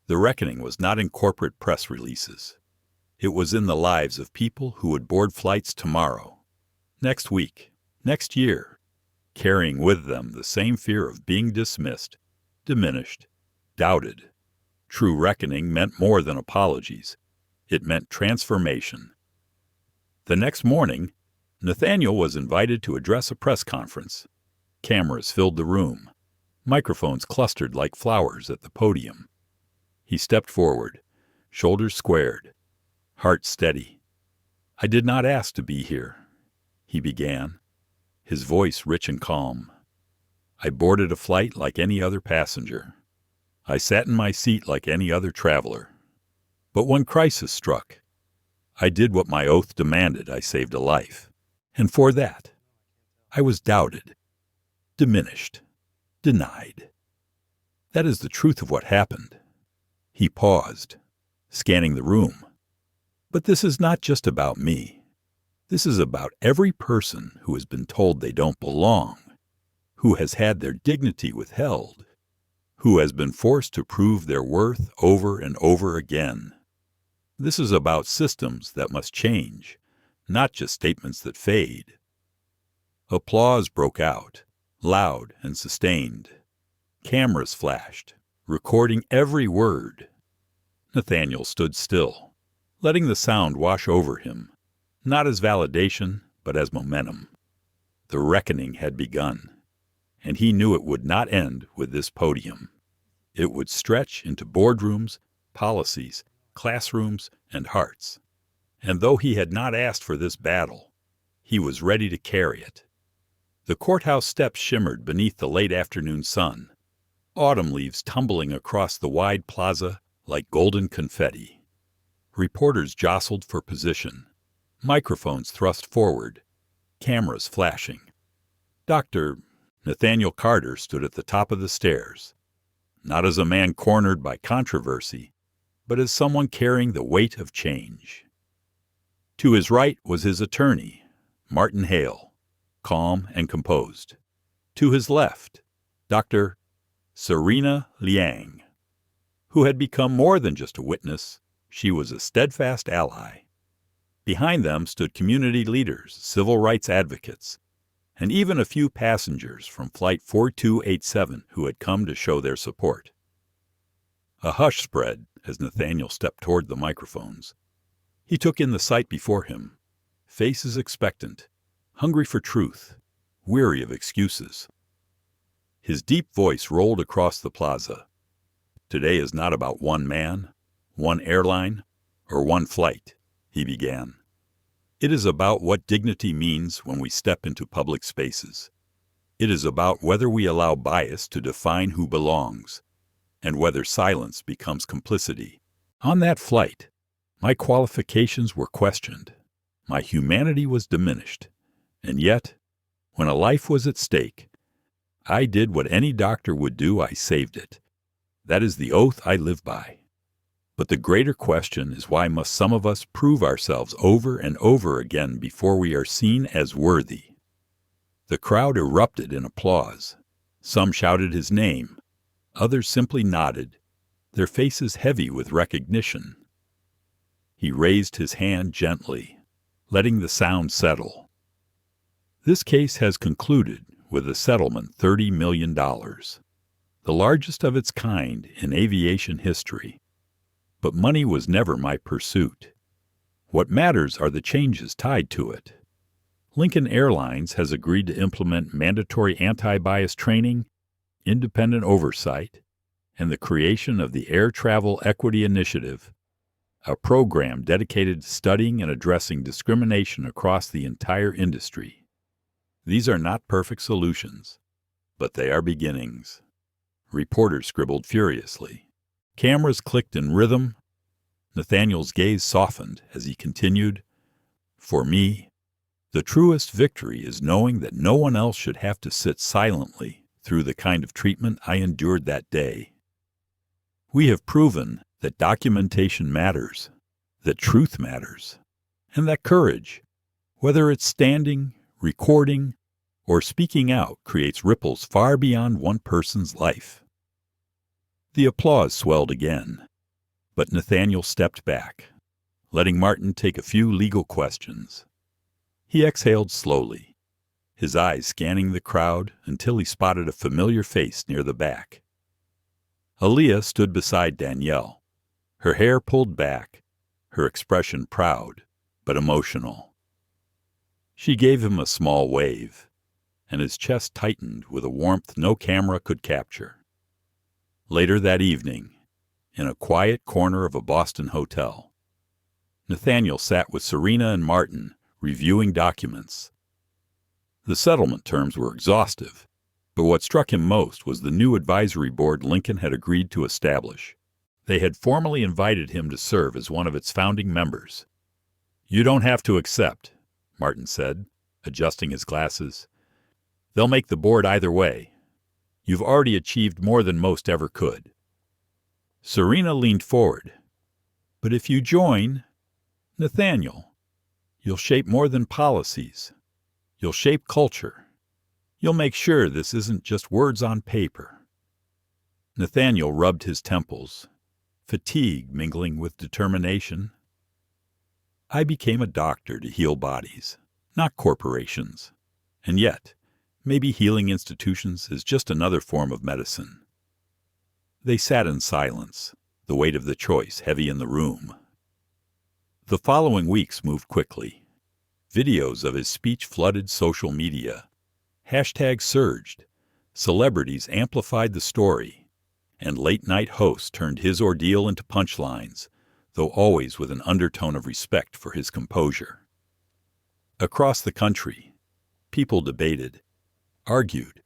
The reckoning was not in corporate press releases. It was in the lives of people who would board flights tomorrow, next week, next year, carrying with them the same fear of being dismissed, diminished, doubted. True reckoning meant more than apologies. It meant transformation. The next morning, Nathaniel was invited to address a press conference. Cameras filled the room. Microphones clustered like flowers at the podium. He stepped forward, shoulders squared, heart steady. "I did not ask to be here," he began, his voice rich and calm. "I boarded a flight like any other passenger. I sat in my seat like any other traveler. But when crisis struck, I did what my oath demanded. I saved a life. And for that, I was doubted, diminished, denied. That is the truth of what happened." He paused, scanning the room. "But this is not just about me. This is about every person who has been told they don't belong, who has had their dignity withheld, who has been forced to prove their worth over and over again. This is about systems that must change, not just statements that fade." Applause broke out, loud and sustained. Cameras flashed, recording every word. Nathaniel stood still, letting the sound wash over him, not as validation, but as momentum. The reckoning had begun, and he knew it would not end with this podium. It would stretch into boardrooms, policies, classrooms, and hearts. And though he had not asked for this battle, he was ready to carry it. The courthouse steps shimmered beneath the late afternoon sun, autumn leaves tumbling across the wide plaza like golden confetti. Reporters jostled for position, microphones thrust forward, cameras flashing. Dr. Nathaniel Carter stood at the top of the stairs, not as a man cornered by controversy, but as someone carrying the weight of change. To his right was his attorney, Martin Hale, calm and composed. To his left, Dr. Serena Liang, who had become more than just a witness. She was a steadfast ally. Behind them stood community leaders, civil rights advocates, and even a few passengers from Flight 4287 who had come to show their support. A hush spread as Nathaniel stepped toward the microphones. He took in the sight before him, faces expectant, hungry for truth, weary of excuses. His deep voice rolled across the plaza. "Today is not about one man, one airline, or one flight," he began. "It is about what dignity means when we step into public spaces. It is about whether we allow bias to define who belongs, and whether silence becomes complicity. On that flight, my qualifications were questioned. My humanity was diminished. And yet, when a life was at stake, I did what any doctor would do. I saved it. That is the oath I live by. But the greater question is, why must some of us prove ourselves over and over again before we are seen as worthy?" The crowd erupted in applause. Some shouted his name. Others simply nodded, their faces heavy with recognition. He raised his hand gently, letting the sound settle. "This case has concluded with a settlement $30 million, the largest of its kind in aviation history. But money was never my pursuit. What matters are the changes tied to it. Lincoln Airlines has agreed to implement mandatory anti-bias training, independent oversight, and the creation of the Air Travel Equity Initiative, a program dedicated to studying and addressing discrimination across the entire industry. These are not perfect solutions, but they are beginnings." Reporters scribbled furiously. Cameras clicked in rhythm. Nathaniel's gaze softened as he continued, "For me, the truest victory is knowing that no one else should have to sit silently through the kind of treatment I endured that day. We have proven that documentation matters, that truth matters, and that courage, whether it's standing, recording, or speaking out, creates ripples far beyond one person's life." The applause swelled again, but Nathaniel stepped back, letting Martin take a few legal questions. He exhaled slowly, his eyes scanning the crowd until he spotted a familiar face near the back. Aaliyah stood beside Danielle, her hair pulled back, her expression proud but emotional. She gave him a small wave, and his chest tightened with a warmth no camera could capture. Later that evening, in a quiet corner of a Boston hotel, Nathaniel sat with Serena and Martin, reviewing documents. The settlement terms were exhaustive, but what struck him most was the new advisory board Lincoln had agreed to establish. They had formally invited him to serve as one of its founding members. "You don't have to accept," Martin said, adjusting his glasses. "They'll make the board either way. You've already achieved more than most ever could." Serena leaned forward. "But if you join, Nathaniel, you'll shape more than policies. You'll shape culture. You'll make sure this isn't just words on paper." Nathaniel rubbed his temples, fatigue mingling with determination. "I became a doctor to heal bodies, not corporations. And yet, maybe healing institutions is just another form of medicine." They sat in silence, the weight of the choice heavy in the room. The following weeks moved quickly. Videos of his speech flooded social media. Hashtags surged. Celebrities amplified the story. And late-night hosts turned his ordeal into punchlines, though always with an undertone of respect for his composure. Across the country, people debated, argued,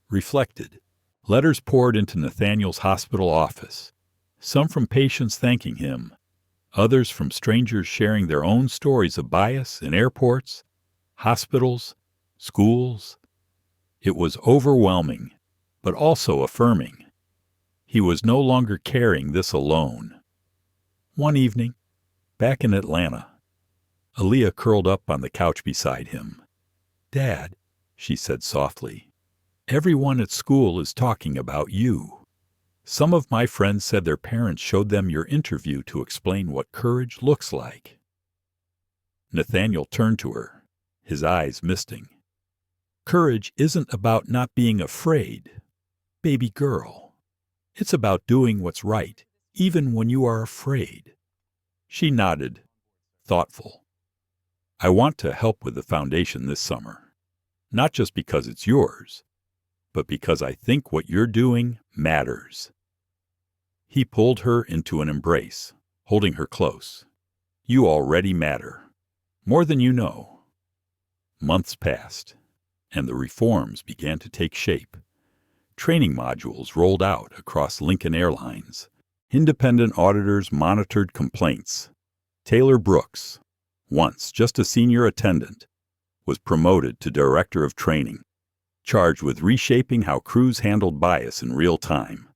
reflected. Letters poured into Nathaniel's hospital office, some from patients thanking him, others from strangers sharing their own stories of bias in airports, hospitals, schools. It was overwhelming, but also affirming. He was no longer carrying this alone. One evening, back in Atlanta, Aaliyah curled up on the couch beside him. "Dad," she said softly, "everyone at school is talking about you. Some of my friends said their parents showed them your interview to explain what courage looks like." Nathaniel turned to her, his eyes misting. "Courage isn't about not being afraid, baby girl. It's about doing what's right, even when you are afraid." She nodded, thoughtful. "I want to help with the foundation this summer, not just because it's yours, but because I think what you're doing matters." He pulled her into an embrace, holding her close. "You already matter, more than you know." Months passed, and the reforms began to take shape. Training modules rolled out across Lincoln Airlines. Independent auditors monitored complaints. Taylor Brooks, once just a senior attendant, was promoted to director of training, charged with reshaping how crews handled bias in real time.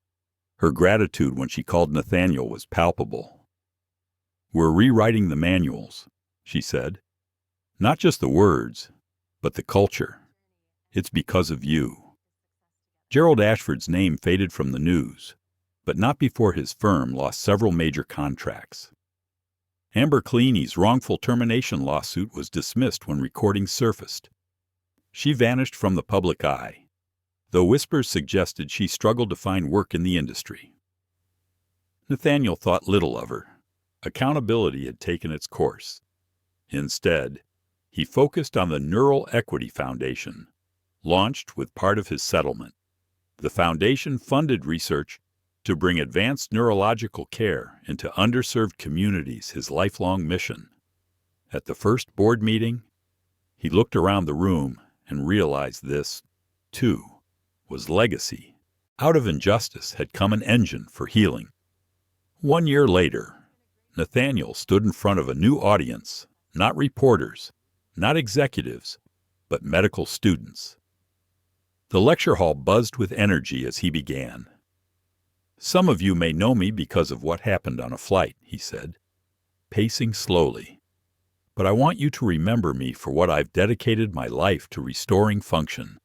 Her gratitude when she called Nathaniel was palpable. "We're rewriting the manuals," she said. "Not just the words, but the culture. It's because of you." Gerald Ashford's name faded from the news, but not before his firm lost several major contracts. Amber Cleaney's wrongful termination lawsuit was dismissed when recordings surfaced. She vanished from the public eye, though whispers suggested she struggled to find work in the industry. Nathaniel thought little of her. Accountability had taken its course. Instead, he focused on the Neural Equity Foundation, launched with part of his settlement. The foundation funded research to bring advanced neurological care into underserved communities, his lifelong mission. At the first board meeting, he looked around the room and realized this, too, was legacy. Out of injustice had come an engine for healing. 1 year later, Nathaniel stood in front of a new audience, not reporters, not executives, but medical students. The lecture hall buzzed with energy as he began. "Some of you may know me because of what happened on a flight," he said, pacing slowly. "But I want you to remember me for what I've dedicated my life to restoring function,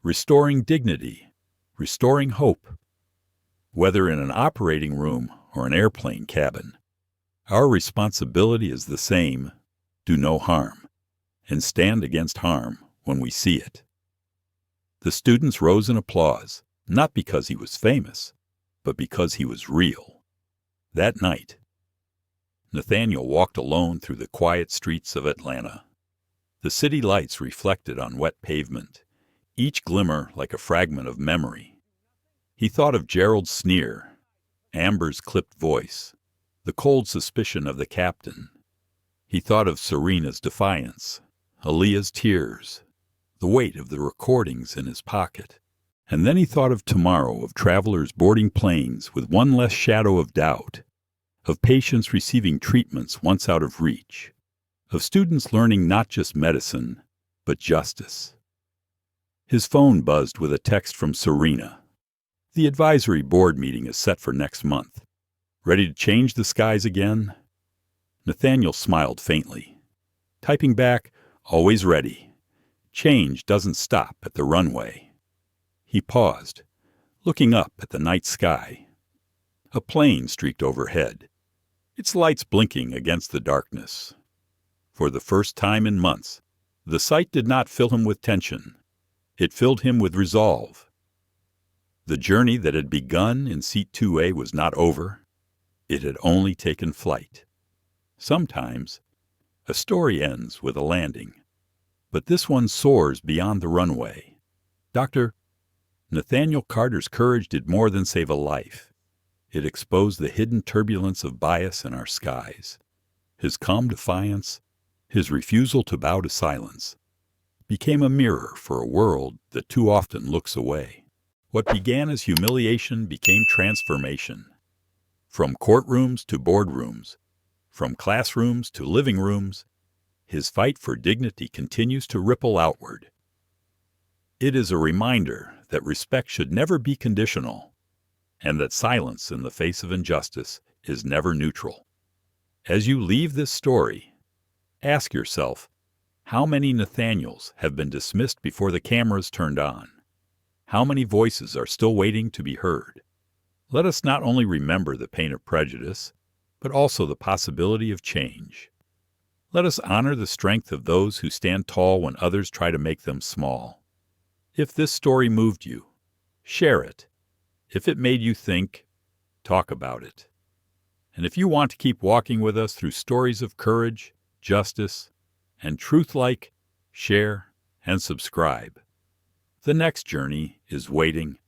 restoring dignity, restoring hope. Whether in an operating room or an airplane cabin, our responsibility is the same: do no harm, and stand against harm when we see it." The students rose in applause, not because he was famous, but because he was real. That night, Nathaniel walked alone through the quiet streets of Atlanta. The city lights reflected on wet pavement, each glimmer like a fragment of memory. He thought of Gerald's sneer, Amber's clipped voice, the cold suspicion of the captain. He thought of Serena's defiance, Aaliyah's tears, the weight of the recordings in his pocket. And then he thought of tomorrow, of travelers boarding planes with one less shadow of doubt, of patients receiving treatments once out of reach, of students learning not just medicine, but justice. His phone buzzed with a text from Serena. "The advisory board meeting is set for next month. Ready to change the skies again?" Nathaniel smiled faintly. Typing back, "Always ready. Change doesn't stop at the runway." He paused, looking up at the night sky. A plane streaked overhead, its lights blinking against the darkness. For the first time in months, the sight did not fill him with tension. It filled him with resolve. The journey that had begun in Seat 2A was not over. It had only taken flight. Sometimes, a story ends with a landing, but this one soars beyond the runway. Dr. Nathaniel Carter's courage did more than save a life. It exposed the hidden turbulence of bias in our skies. His calm defiance, his refusal to bow to silence, became a mirror for a world that too often looks away. What began as humiliation became transformation. From courtrooms to boardrooms, from classrooms to living rooms, his fight for dignity continues to ripple outward. It is a reminder that respect should never be conditional, and that silence in the face of injustice is never neutral. As you leave this story, ask yourself, how many Nathaniels have been dismissed before the cameras turned on? How many voices are still waiting to be heard? Let us not only remember the pain of prejudice, but also the possibility of change. Let us honor the strength of those who stand tall when others try to make them small. If this story moved you, share it. If it made you think, talk about it. And if you want to keep walking with us through stories of courage, justice, and truth, like, share, and subscribe. The next journey is waiting